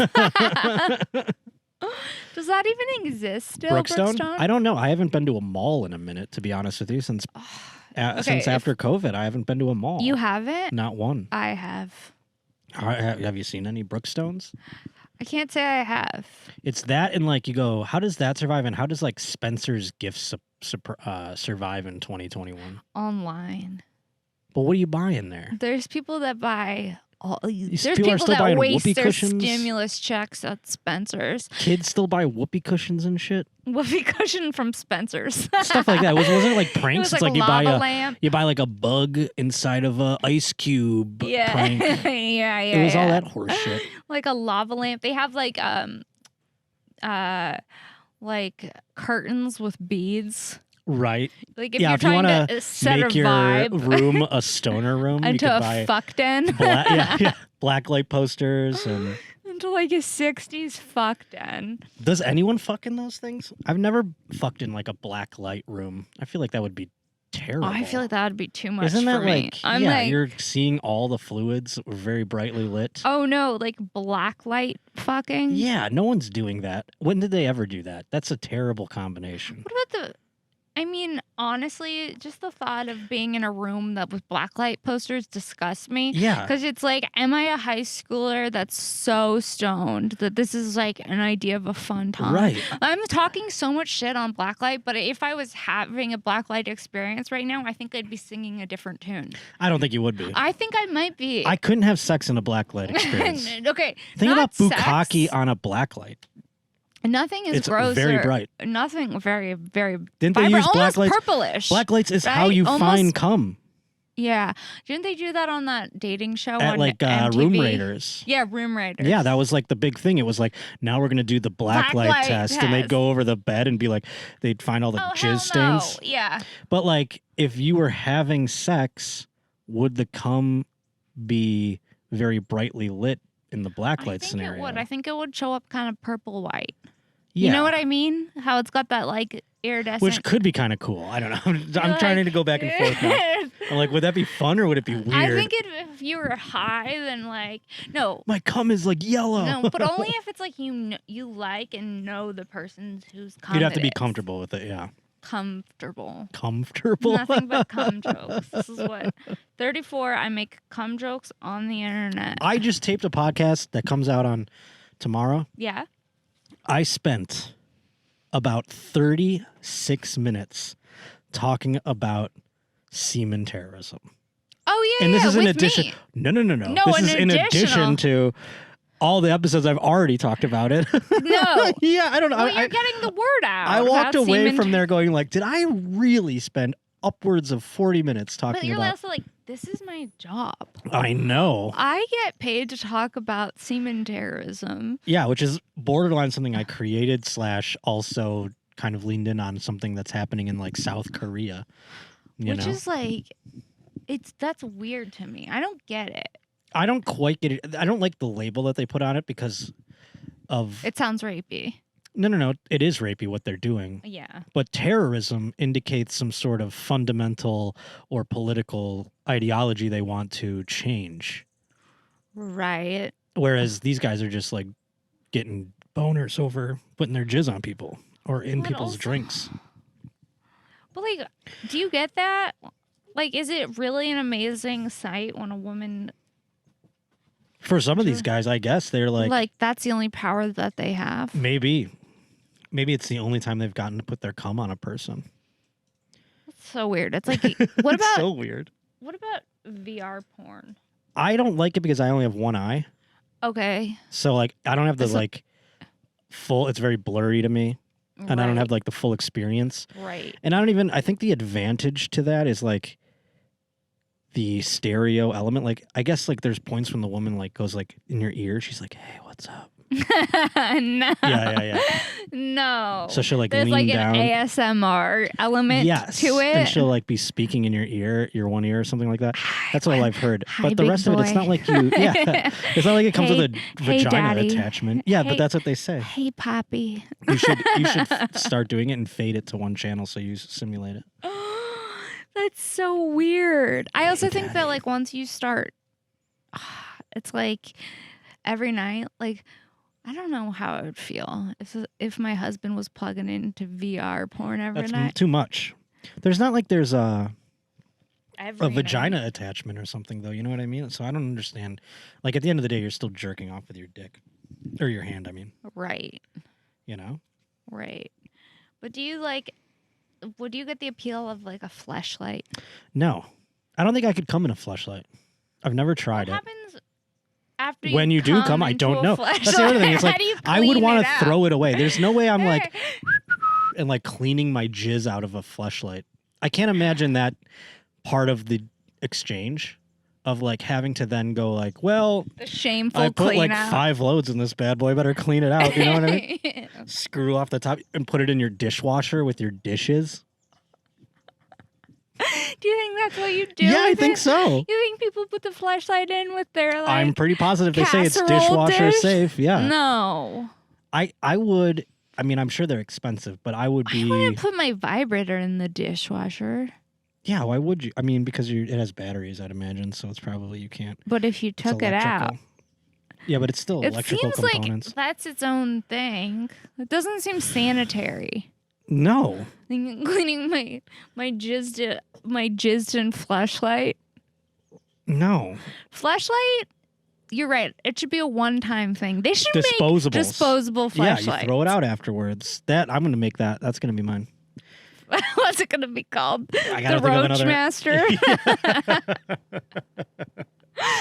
Does that even exist still, Brookstone? I don't know. I haven't been to a mall in a minute, to be honest with you, since after COVID. I haven't been to a mall. You haven't? Not one. I have. Have you seen any Brookstones? I can't say I have. It's that, and like you go, how does that survive, and how does like Spencer's Gifts survive in 2021? Online. But what are you buying there? There's people that buy... There's people people are still that buying waste whoopee their cushions. stimulus checks at Spencer's. Kids still buy whoopee cushions and shit. Whoopee cushion from Spencer's. Stuff like that. Wasn't it like pranks? It was It's like a lava lamp. You buy like a bug inside of a ice cube. Yeah. Prank. yeah. It was all that horse shit. Like a lava lamp. They have like curtains with beads. Right. Like if you're trying to set make a vibe your room a stoner room, into you could a buy fuck den. black light posters and into like a 60s fuck den. Does anyone fuck in those things? I've never fucked in like a black light room. I feel like that would be terrible. Oh, I feel like that would be too much. Isn't that for me. like you're seeing all the fluids very brightly lit? Oh no, like black light fucking? Yeah, no one's doing that. When did they ever do that? That's a terrible combination. What about I mean, honestly, just the thought of being in a room that with blacklight posters disgusts me. Yeah. Because it's like, am I a high schooler that's so stoned that this is like an idea of a fun time? Right. I'm talking so much shit on blacklight, but if I was having a blacklight experience right now, I think I'd be singing a different tune. I don't think you would be. I think I might be. I couldn't have sex in a blacklight experience. Okay. Think about bukkake sex. on a blacklight. Nothing is it's gross. Very bright. Nothing very, very Didn't they use almost blacklights? Purplish. Blacklights is right? how you Almost, find cum. Yeah. Didn't they do that on that dating show At on like MTV? Room Raiders. Yeah, Room Raiders. Yeah, that was like the big thing. It was like, now we're going to do the blacklight test. And they'd go over the bed and be like, they'd find all the jizz stains. No. Yeah. But like, if you were having sex, would the cum be very brightly lit in the blacklight scenario? I think it would show up kind of purple white. Yeah. You know what I mean? How it's got that like, iridescent. Which could be kind of cool. I don't know. I'm trying to go back and forth now. I'm like, would that be fun or would it be weird? I think if you were high, then like, no. My cum is like yellow. No, but only if it's like you like and know the person whose cum You'd have to be it is. comfortable with it, yeah. Comfortable. Comfortable? Nothing but cum jokes. This is what 34. I make cum jokes on the internet. I just taped a podcast that comes out on tomorrow. Yeah. I spent about 36 minutes talking about semen terrorism. Oh yeah. And this is in with addition. me. No. No, This is in addition to all the episodes I've already talked about it. No. Yeah, I don't know. Well, you're getting the word out. I walked about away semen from there going like, did I really spend upwards of 40 minutes But talking you're about? also like, this is my job. I know. I get paid to talk about semen terrorism. Yeah, which is borderline something I created / also kind of leaned in on something that's happening in like South Korea. Which is like, that's weird to me. I don't get it. I don't quite get it. I don't like the label that they put on it because of... It sounds rapey. No. It is rapey what they're doing. Yeah. But terrorism indicates some sort of fundamental or political ideology they want to change. Right. Whereas these guys are just like getting boners over putting their jizz on people or in people's drinks. But like, do you get that? Like, is it really an amazing sight when a woman... For some of these guys, I guess they're like that's the only power that they have. Maybe it's the only time they've gotten to put their cum on a person. That's so weird. It's like, what It's about so weird. What about VR porn? I don't like it because I only have one eye. Okay. So like I don't have the like full. It's very blurry to me, and I don't have like the full experience. Right. And I think the advantage to that is like the stereo element. Like I guess like there's points when the woman like goes like in your ear. She's like, "Hey, what's up?" No. Yeah. No. So she'll like There's lean like down. an ASMR element to it. And she'll like be speaking in your one ear or something like that. That's all I've heard. Hi, But the big rest of it, it's boy. not like you. Yeah, it's not like it comes with a Hey, vagina daddy. attachment. Yeah, Hey. but that's what they say. Hey, Poppy. You should start doing it and fade it to one channel so you simulate it. That's so weird. I also think that daddy. like once you start, it's like every night, like I don't know how I would feel if my husband was plugging into VR porn every That's night. too much. There's not like there's a Every vagina night. attachment or something though. You know what I mean? So I don't understand. Like at the end of the day, you're still jerking off with your dick or your hand. I mean, Right. you know. Right. But would you get the appeal of like a fleshlight? No, I don't think I could come in a fleshlight. I've never tried What it. happens after When you do come, I into don't a know. That's the other thing. It's How like do you I would clean want it to out? throw it away. There's no way I'm like and like cleaning my jizz out of a fleshlight. I can't imagine that part of the exchange of like having to then go like, well, the shameful I put clean like out. 5 loads in this bad boy. Better clean it out. You know what I mean? Screw off the top and put it in your dishwasher with your dishes. Do you think that's what you do? Yeah, I with think it? so. You think people put the flashlight in with their like? I'm pretty positive they say it's casserole dishwasher dish? safe. Yeah. No. I would. I mean, I'm sure they're expensive, but I would I be. wouldn't put my vibrator in the dishwasher. Yeah, why would you? I mean, because it has batteries, I'd imagine, so it's probably you can't. But if you It's took it out, electrical. Yeah, but it's still it electrical seems components. like that's its own thing. It doesn't seem sanitary. No. Cleaning my jizzed in flashlight. No. Flashlight. You're right. It should be a one-time thing. They should make Disposables. disposable Yeah, flashlights. you throw it out afterwards. I'm going to make that. That's going to be mine. What's it going to be called? I gotta The think of Roach another. Master.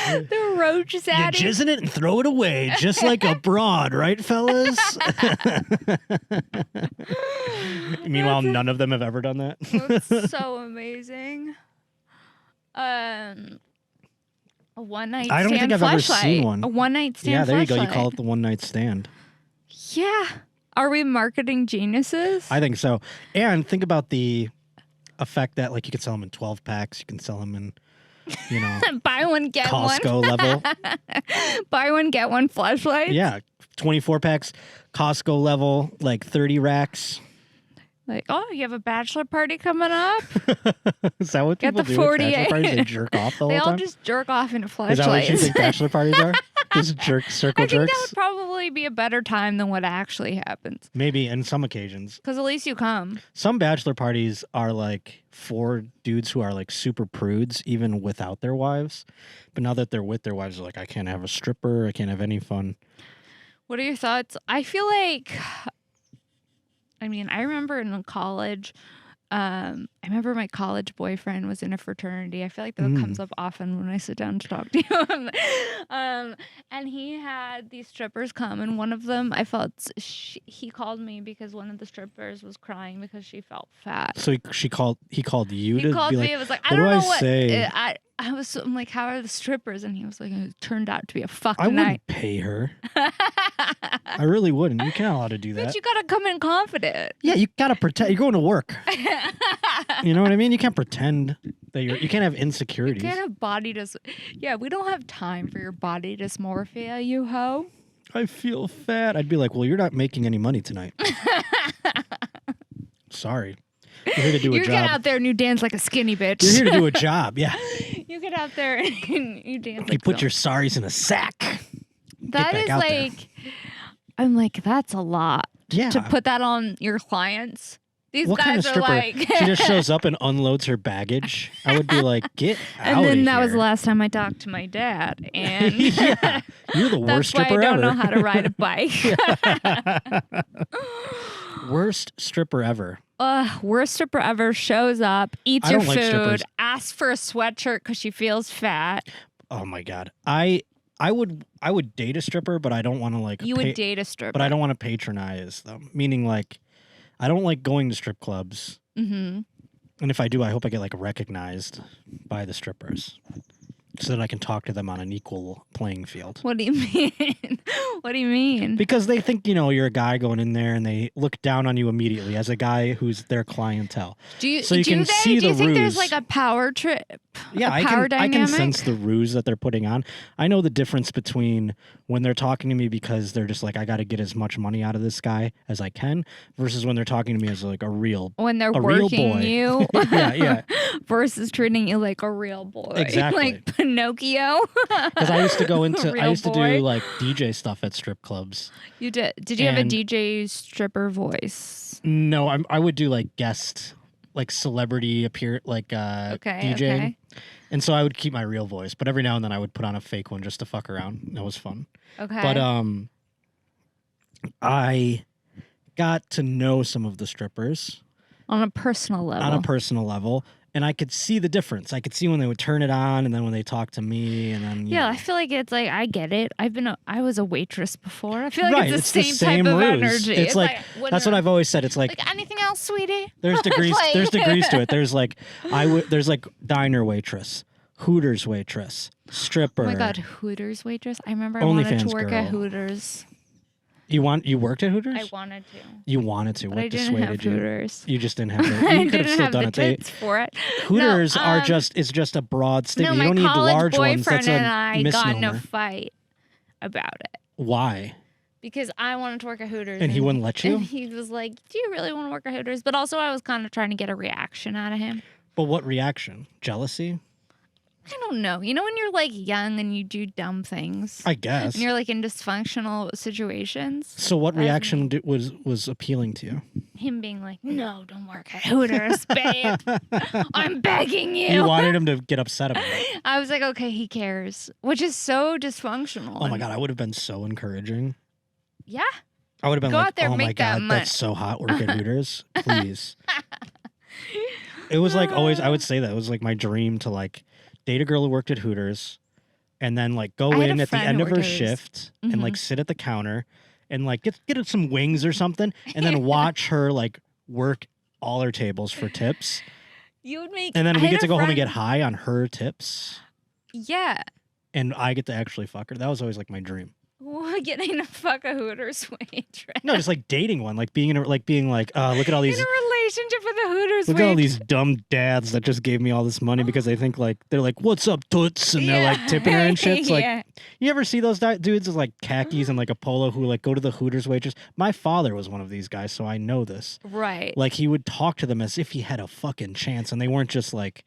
The Roach You Zaddy. jizz in it and throw it away, just like a broad, right, fellas? Meanwhile, none of them have ever done that. That's so amazing. A one night stand. I don't think I've ever fleshlight. seen one. A one night stand. Yeah, there you go. You fleshlight. call it the one night stand. Yeah. Are we marketing geniuses? I think so. And think about the effect that, like, you can sell them in 12 packs. You can sell them in, you know, Buy one, get Costco level. one. Buy one, get one flashlight. Yeah, 24 packs, Costco level, like 30 racks. Like, oh, you have a bachelor party coming up? Is that what Get people the do 48. at bachelor parties? They jerk off the They whole all time? just jerk off into fleshlights. Is that what you think bachelor parties are? Just circle I think jerks? that would probably be a better time than what actually happens. Maybe in some occasions. Because at least you come. Some bachelor parties are like for dudes who are like super prudes, even without their wives. But now that they're with their wives, they're like, I can't have a stripper. I can't have any fun. What are your thoughts? I feel like, I mean, I remember in college, I remember my college boyfriend was in a fraternity. I feel like that comes up often when I sit down to talk to him. And he had these strippers come, and one of them, I felt he called me because one of the strippers was crying because she felt fat. So he called you He to called be me. like, It was like, what I don't do know I what. say? I'm like, how are the strippers? And he was like, it turned out to be a fucking I wouldn't night. pay her. I really wouldn't. You're not allowed to do that. But you gotta come in confident. Yeah, you gotta pretend. You're going to work. You know what I mean? You can't pretend that you can't have insecurities. You can't have body Yeah, we don't have time for your body dysmorphia, you hoe. I feel fat. I'd be like, well, you're not making any money tonight. Sorry. You're here to do a job. You get out there and you dance like a skinny bitch. You're here to do a job, yeah. You get out there and you dance like You put your saris in a sack. That is like, I'm like, that's a lot. Yeah. To put that on your clients. These what guys kind of are stripper? like. She just shows up and unloads her baggage. I would be like, get out And then of that here. was the last time I talked to my dad. And yeah. You're the worst that's why stripper I don't ever. know how to ride a bike. Worst stripper ever. Worst stripper ever shows up, eats I your don't like food, strippers. asks for a sweatshirt because she feels fat. Oh my god. I would date a stripper, but I don't want to like You would date a stripper. but I don't want to patronize them. Meaning like I don't like going to strip clubs. Mm-hmm. And if I do, I hope I get like recognized by the strippers so that I can talk to them on an equal playing field. What do you mean? What do you mean? Because they think, you're a guy going in there and they look down on you immediately as a guy who's their clientele. Do you see think the there's ruse. like a power trip? Yeah, I power can dynamic? sense the ruse that they're putting on. I know the difference between when they're talking to me because they're just like, I got to get as much money out of this guy as I can, versus when they're talking to me as like a real When they're real working boy. you. yeah. Versus treating you like a real boy. Exactly. Like Pinocchio. Because I used to go into, Real I used to boy. do like DJ stuff at strip clubs. You did. Did you have a And- DJ stripper voice? No, I would do like guest, like celebrity DJing. Okay. And so I would keep my real voice, but every now and then I would put on a fake one just to fuck around. That was fun. Okay. But I got to know some of the strippers on a personal level. And I could see the difference. I could see when they would turn it on, and then when they talk to me, and then Yeah, I feel like it's like I get it. I was a waitress before. I feel like right, it's the the same type of ruse. energy. It's like when that's what you're- I've always said. It's like anything else, sweetie? there's degrees. Like- There's degrees to it. There's like there's like diner waitress, Hooters waitress, stripper. Oh my god, Hooters waitress. I remember I wanted to OnlyFans work girl. at Hooters. You worked at Hooters? I wanted to. You wanted to. But What I didn't dissuaded have you? Hooters. You just didn't have it. I You could have didn't still have done the it. They, tits for it. Hooters No, are just a broad statement. No, you don't my need the college large ones. boyfriend That's a and I got in a misnomer. fight about it. Why? Because I wanted to work at Hooters. And he wouldn't let you? And he was like, do you really want to work at Hooters? But also I was kind of trying to get a reaction out of him. But what reaction? Jealousy? I don't know. You know when you're like young and you do dumb things? I guess. And you're like in dysfunctional situations? So what reaction was appealing to you? Him being like, no, don't work at Hooters, babe. I'm begging you. You wanted him to get upset about it. I was like, okay, he cares. Which is so dysfunctional. Oh my god, I would have been so encouraging. Yeah. I would have been Go like, out there, oh my make that god, money." that's so hot. Work at Hooters, please. It was like always. I would say that it was like my dream to like date a girl who worked at Hooters, and then like go I had in a at the friend end who of her worked at Hooters. shift and like sit at the counter and like get some wings or something, and then watch her like work all her tables for tips, You would make. and then I we had get to a go home and friend- get high on her tips, Yeah. and I get to actually fuck her. That was always like my dream. Getting a fuck a Hooters waitress. No, just like dating one, like being look at all these. In a relationship with a Hooters Look at all waitress. these dumb dads that just gave me all this money because they think like they're like, "What's up, toots?" and they're like tipping her and shit. It's like, You ever see those dudes with like khakis and like a polo who like go to the Hooters waitress? My father was one of these guys, so I know this. Right. Like he would talk to them as if he had a fucking chance, and they weren't just like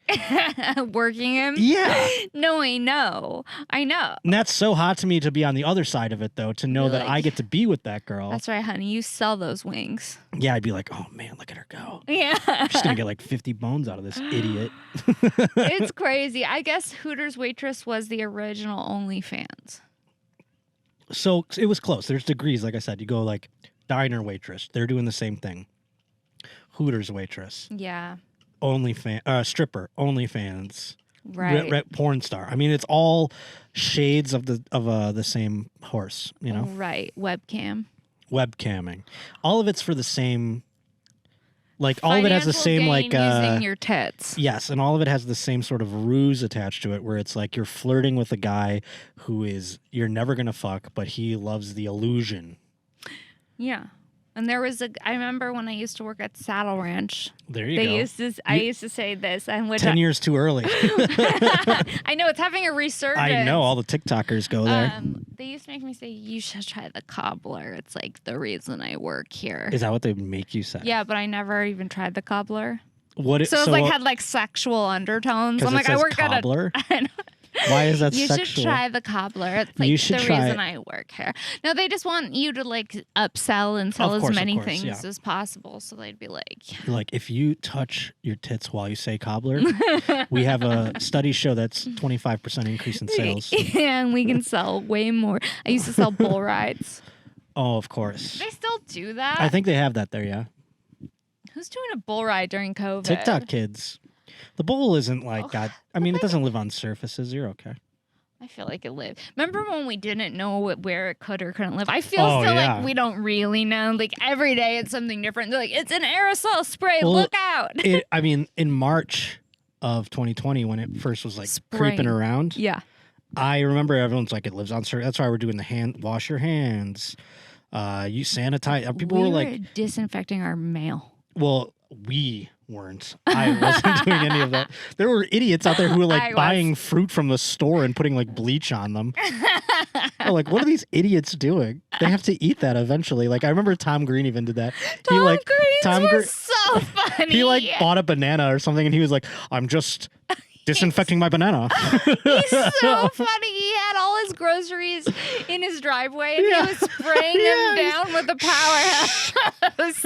working him. Yeah. No, I know. And that's so hot to me to be on the other side of it, though, to know You're that like, I get to be with that girl. That's right, honey. You sell those wings. Yeah, I'd be like, oh man, look at her go. Yeah. I'm just gonna get like 50 bones out of this idiot. It's crazy. I guess Hooters waitress was the original OnlyFans. So it was close. There's degrees, like I said. You go like diner waitress. They're doing the same thing. Hooters waitress. Yeah. Stripper. OnlyFans. Right. Porn star. I mean, it's all shades of the same horse, you know? Right. Webcamming. All of it's for the same, like, all of it has the same, like, using your tits. Yes, and all of it has the same sort of ruse attached to it, where it's like you're flirting with a guy who you're never gonna fuck, but he loves the illusion. Yeah. And there was I remember when I used to work at Saddle Ranch. There you go. I used to say this. 10 years too early. I know, it's having a resurgence. I know, all the TikTokers go there. They used to make me say, you should try the cobbler. It's like the reason I work here. Is that what they make you say? Yeah, but I never even tried the cobbler. What? So it like had like sexual undertones. I'm like, I work cobbler? at a... Why is that you sexual? should try the cobbler. It's like the reason I work here. No, they just want you to like upsell and sell as many things as possible. So they'd be like, if you touch your tits while you say cobbler, we have a study show that's 25% increase in sales. And we can sell way more. I used to sell bull rides. Oh, of course. They still do that? I think they have that there, yeah. Who's doing a bull ride during COVID? TikTok kids. The bull isn't like God. I mean, it doesn't live on surfaces. You're okay. I feel like it lived. Remember when we didn't know where it could or couldn't live? I feel like we don't really know. Like every day it's something different. They're like, it's an aerosol spray. Well, look out. I mean, in March of 2020, when it first was like creeping around. Yeah. I remember everyone's like, it lives on surface. That's why we're doing the wash your hands. You sanitize. People were like disinfecting our mail. Well, we weren't. I wasn't doing any of that. There were idiots out there who were like buying fruit from the store and putting like bleach on them. I'm like, what are these idiots doing? They have to eat that eventually. Like I remember Tom Green even did that. Tom Green was so funny. He like bought a banana or something and he was like, I'm just disinfecting my banana. He's so funny. He had all his groceries in his driveway and he was spraying them down with a powerhouse.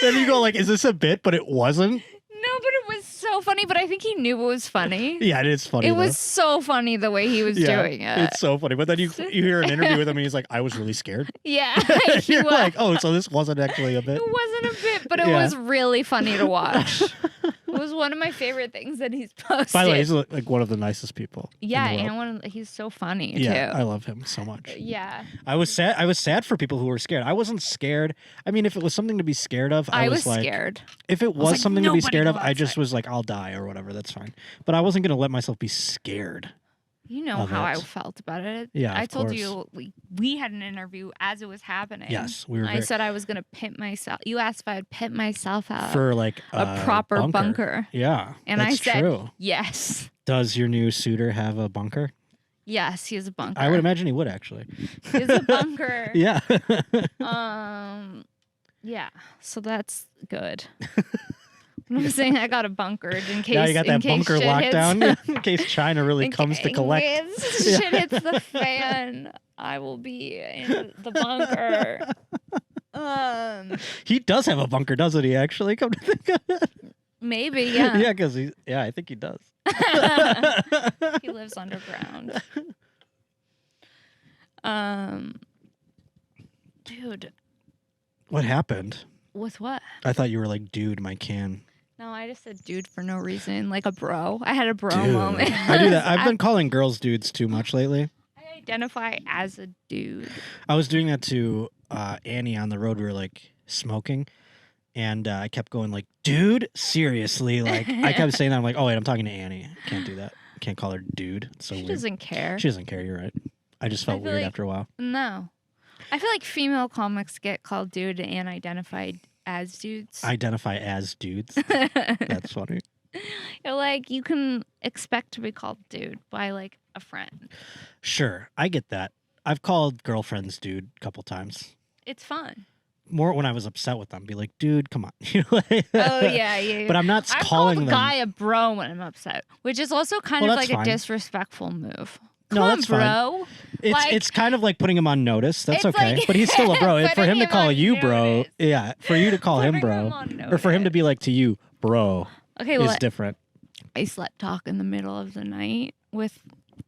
Then you go like, is this a bit? But it wasn't. No, but it was so funny. But I think he knew it was funny. Yeah, it is funny. It was so funny the way he was doing it. It's so funny. But then you hear an interview with him and he's like, I was really scared. Yeah. You're like, oh, so this wasn't actually a bit. It wasn't a bit, but it was really funny to watch. It was one of my favorite things that he's posted. By the way, he's like one of the nicest people. Yeah, and he's so funny too. Yeah, I love him so much. Yeah. I was sad for people who were scared. I wasn't scared. I mean, if it was something to be scared of, I was like, scared. If it was something to be scared of, I just was like, I'll die or whatever. That's fine. But I wasn't going to let myself be scared. You know how I felt about it. Yeah, I told you we had an interview as it was happening. Yes, we were. I said I was going to pimp myself. You asked if I would pimp myself out for like a proper bunker. Yeah, and I said true. Yes. Does your new suitor have a bunker? Yes, he has a bunker. I would imagine he would actually. He has a bunker. Yeah. Yeah. So that's good. I'm saying I got a bunkered in case. Yeah, you got that bunker lockdown in case China really comes to collect. In case shit hits the fan, I will be in the bunker. He does have a bunker, doesn't he? Actually, come to think of it. Maybe, yeah. Yeah, because I think he does. He lives underground. Dude. What happened? With what? I thought you were like, dude, my can. No, I just said dude for no reason. Like a bro. I had a bro moment. I do that. I've been calling girls dudes too much lately. I identify as a dude. I was doing that to Annie on the road. We were like smoking. And I kept going like, dude, seriously. Like I kept saying that. I'm like, oh, wait, I'm talking to Annie. Can't do that. Can't call her dude. It's so weird. She doesn't care. She doesn't care. You're right. I just felt weird after a while. No. I feel like female comics get called dude and identified as dudes. Identify as dudes. That's funny. You're like, you can expect to be called dude by like a friend. Sure, I get that. I've called girlfriends dude a couple times. It's fun. More when I was upset with them. Be like, dude, come on. Oh, yeah. But I'm not I've calling called a them. guy a bro when I'm upset, which is also kind Well, of that's like fine. a disrespectful move. Come No, on, that's bro. It's kind of like putting him on notice. That's It's okay. like But he's still a bro. For putting him to him call on you bro, notice. yeah. For you to call him Putting bro, him on or for him to notice. be like to you, bro, Okay, is well, different. I slept talk in the middle of the night with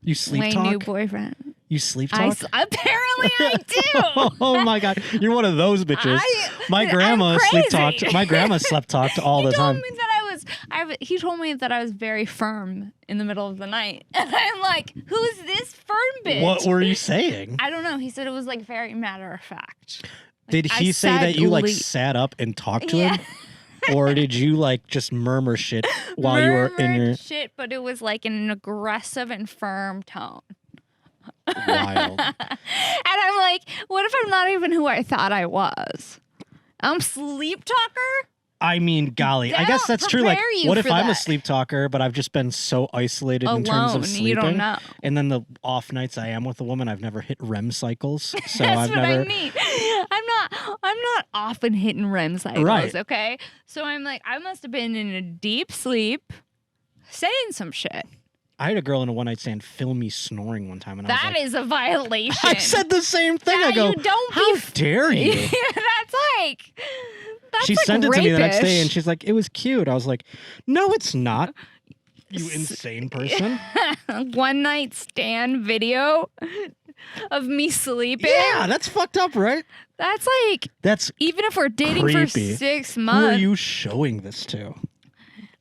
You sleep my talk? new boyfriend. You sleep talk? Apparently I do. Oh my god, you're one of those bitches. My grandma I'm sleep crazy. talked. My grandma slept talked all the time. He told me that I was very firm in the middle of the night. And I'm like, who's this firm bitch? What were you saying? I don't know. He said it was like very matter of fact. Like, Did he say that you like sat up and talked to him? Or did you like just murmur shit while you were in your shit, but it was like in an aggressive and firm tone. wild? And I'm like, what if I'm not even who I thought I was? I'm sleep talker? I mean, golly, I guess that's true. Like, what if I'm a sleep talker, but I've just been so isolated in terms of sleeping? You don't know. And then the off nights I am with a woman, I've never hit REM cycles. So That's I've what never. I mean. I'm not often hitting REM cycles, Right. okay? So I'm like, I must have been in a deep sleep saying some shit. I had a girl in a one night stand film me snoring one time, and I was That like, is a violation. I said the same thing. Yeah, I go, you don't how be dare you? She like sent it to me the next day, rapish. and she's like, it was cute. I was like, no, it's not. You insane person. One night stand video of me sleeping. Yeah, that's fucked up, right? That's like, That's even if we're dating creepy. for 6 Who are months. you showing this to?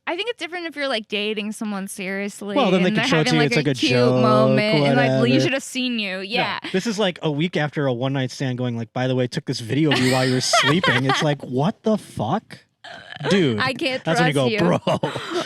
I think it's different if you're like dating someone seriously. Well, then they and could they're show it having, to you. It's like a cute joke, moment, and like you whatever. should have seen you. Yeah. No, this is like a week after a one night stand going like, by the way, I took this video of you while you were sleeping. It's like, what the fuck? Dude. I can't That's when trust you go, bro.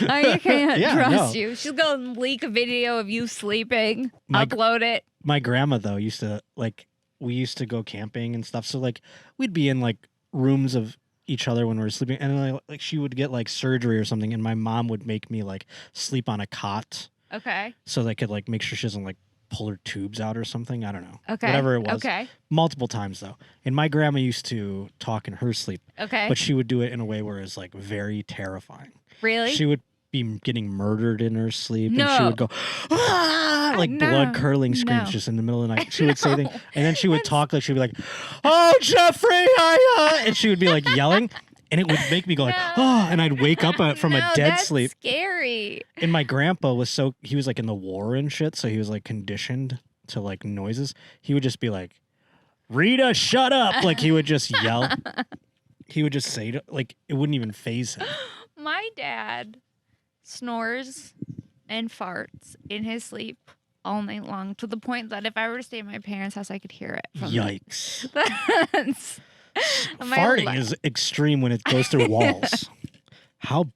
I can't Yeah, trust no. you. She's gonna leak a video of you sleeping, My- upload it. My grandma, though, used to like, we used to go camping and stuff. So like, we'd be in like rooms of each other when we were sleeping, and like she would get like surgery or something, and my mom would make me like sleep on a cot Okay. so they could like make sure she doesn't like pull her tubes out or something. I don't know. Okay. Whatever it was. Okay. Multiple times though. And my grandma used to talk in her sleep, Okay. but she would do it in a way where it's like very terrifying. Really? She would be getting murdered in her sleep, and she No. would go, ah, like No. blood curdling screams No. just in the middle of the night. She would say things, No. and then she would talk like she'd be like, "Oh, Jeffrey," and she would be like yelling, and it would make me go like, No. "Oh," and I'd wake up from a No, dead that's sleep. Scary. And my grandpa was he was like in the war and shit, so he was like conditioned to like noises. He would just be like, "Rita, shut up!" Like he would just yell. He would just say like it wouldn't even phase him. My dad snores and farts in his sleep all night long, to the point that if I were to stay at my parents' house, I could hear it. From Yikes! That's Farting is extreme when it goes through walls.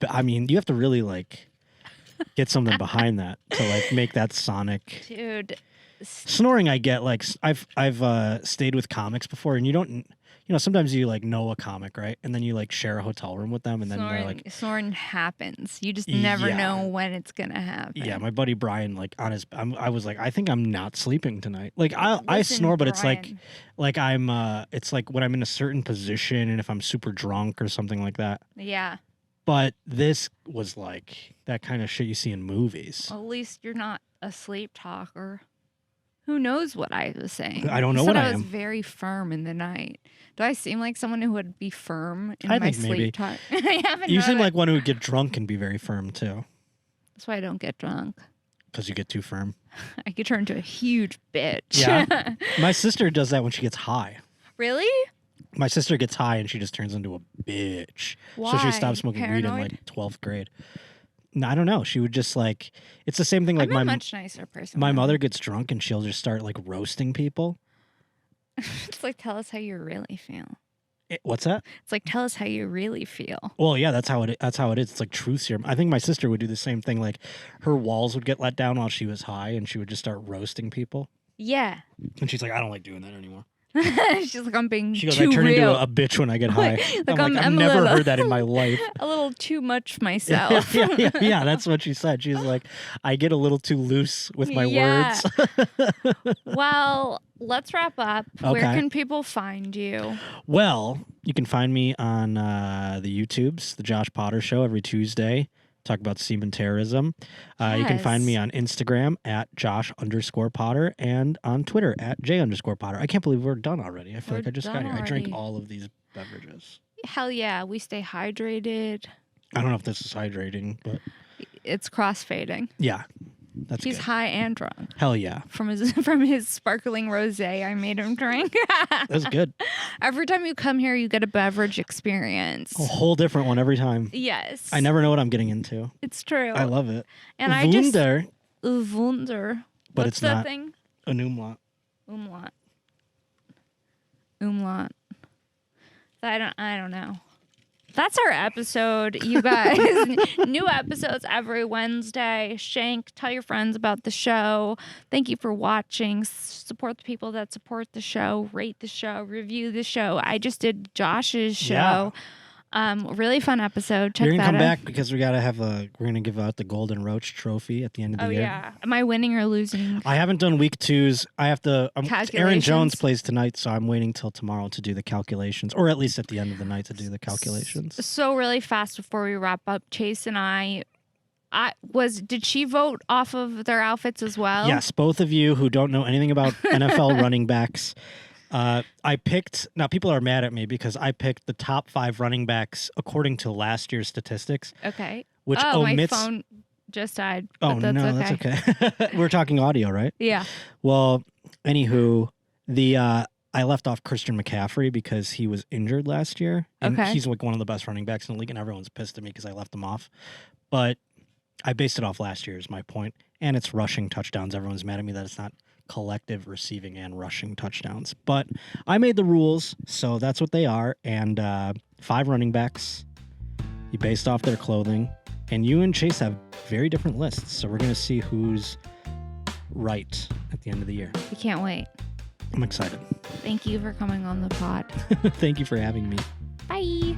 I mean, you have to really like get something behind that to like make that sonic. Dude. Snoring, I get. Like I've stayed with comics before, and you don't. You know, sometimes you like know a comic, right? And then you like share a hotel room with them, and then they're like, snoring happens. You just never Yeah. know when it's gonna happen. yeah, my buddy Brian, like on his, I was like, I think I'm not sleeping tonight. Like I Listen, snore, but it's Brian. like I'm, it's like when I'm in a certain position, and if I'm super drunk or something like that. Yeah. But this was like that kind of shit you see in movies. Well, at least you're not a sleep talker. Who knows what I was saying? I don't know You what said I was am. very firm in the night. Do I seem like someone who would be firm in I my think maybe. sleep talk? I haven't. You known seem it. like one who would get drunk and be very firm too, That's why I don't get drunk. because you get too firm. I could turn into a huge bitch. Yeah. My sister does that when she gets high. Really? My sister gets high and she just turns into a bitch. So Why? she stopped smoking weed in Paranoid? like 12th grade. No, I don't know. She would just like, it's the same thing. Like I'm a much nicer person. my than mother her. gets drunk and she'll just start like roasting people. It's like, tell us how you really feel. What's that? It's like, tell us how you really feel. Well, yeah, that's how it is. It's like truth serum. I think my sister would do the same thing. Like her walls would get let down while she was high and she would just start roasting people. Yeah. And she's like, I don't like doing that anymore. She's like, I'm being She goes, too I turn real. into a bitch when I get high. Like, I'm like, I've I'm a never little- heard that in my life. a little too much myself. yeah, that's what she said. She's like, I get a little too loose with my Yeah. words. Well, let's wrap up. Where Okay. can people find you? Well, you can find me on the YouTubes, the Josh Potter Show, every Tuesday. Talk about Semen Terrorism. You can find me Yes. on Instagram at Josh_Potter and on Twitter at J_Potter. I can't believe we're done already. I feel We're like I just got done here. I drank already. all of these beverages. Hell yeah, we stay hydrated. I don't know if this is hydrating, but It's crossfading. yeah, that's He's good. high and drunk Hell yeah. from his sparkling rosé I made him drink. That's good. Every time you come here, you get a beverage experience. A whole different one every time. Yes, I never know what I'm getting into. It's true. I love it. And I just Wunder, Wunder. but What's it's that not thing? an umlaut. Umlaut. I don't know. That's our episode, you guys. New episodes every Wednesday. Shenk, tell your friends about the show. Thank you for watching. Support the people that support the show. Rate the show. Review the show. I just did Josh's show. Really fun episode. Check You're gonna that come out. back because we're gonna give out the Golden Roach trophy at the end of the Oh year. yeah. Am I winning or losing? I haven't done week 2's. I have to. Aaron Calculations? Jones plays tonight, so I'm waiting till tomorrow to do the calculations, or at least at the end of the night to do the calculations. So really fast before we wrap up, Chase and did she vote off of their outfits as well? Yes, both of you who don't know anything about NFL running backs. I picked. Now people are mad at me because I picked the top 5 running backs according to last year's statistics, Okay. which Oh, omits. my phone just died. Oh but that's no, okay. that's okay. We're talking audio, right? Yeah. Well, anywho, I left off Christian McCaffrey because he was injured last year. And Okay. he's like one of the best running backs in the league, and everyone's pissed at me because I left him off. But I based it off last year is my point. And it's rushing touchdowns. Everyone's mad at me that it's not collective receiving and rushing touchdowns. But I made the rules, so that's what they are. And 5 running backs, you based off their clothing. And you and Chase have very different lists. So we're going to see who's right at the end of the year. We can't wait. I'm excited. Thank you for coming on the pod. Thank you for having me. Bye.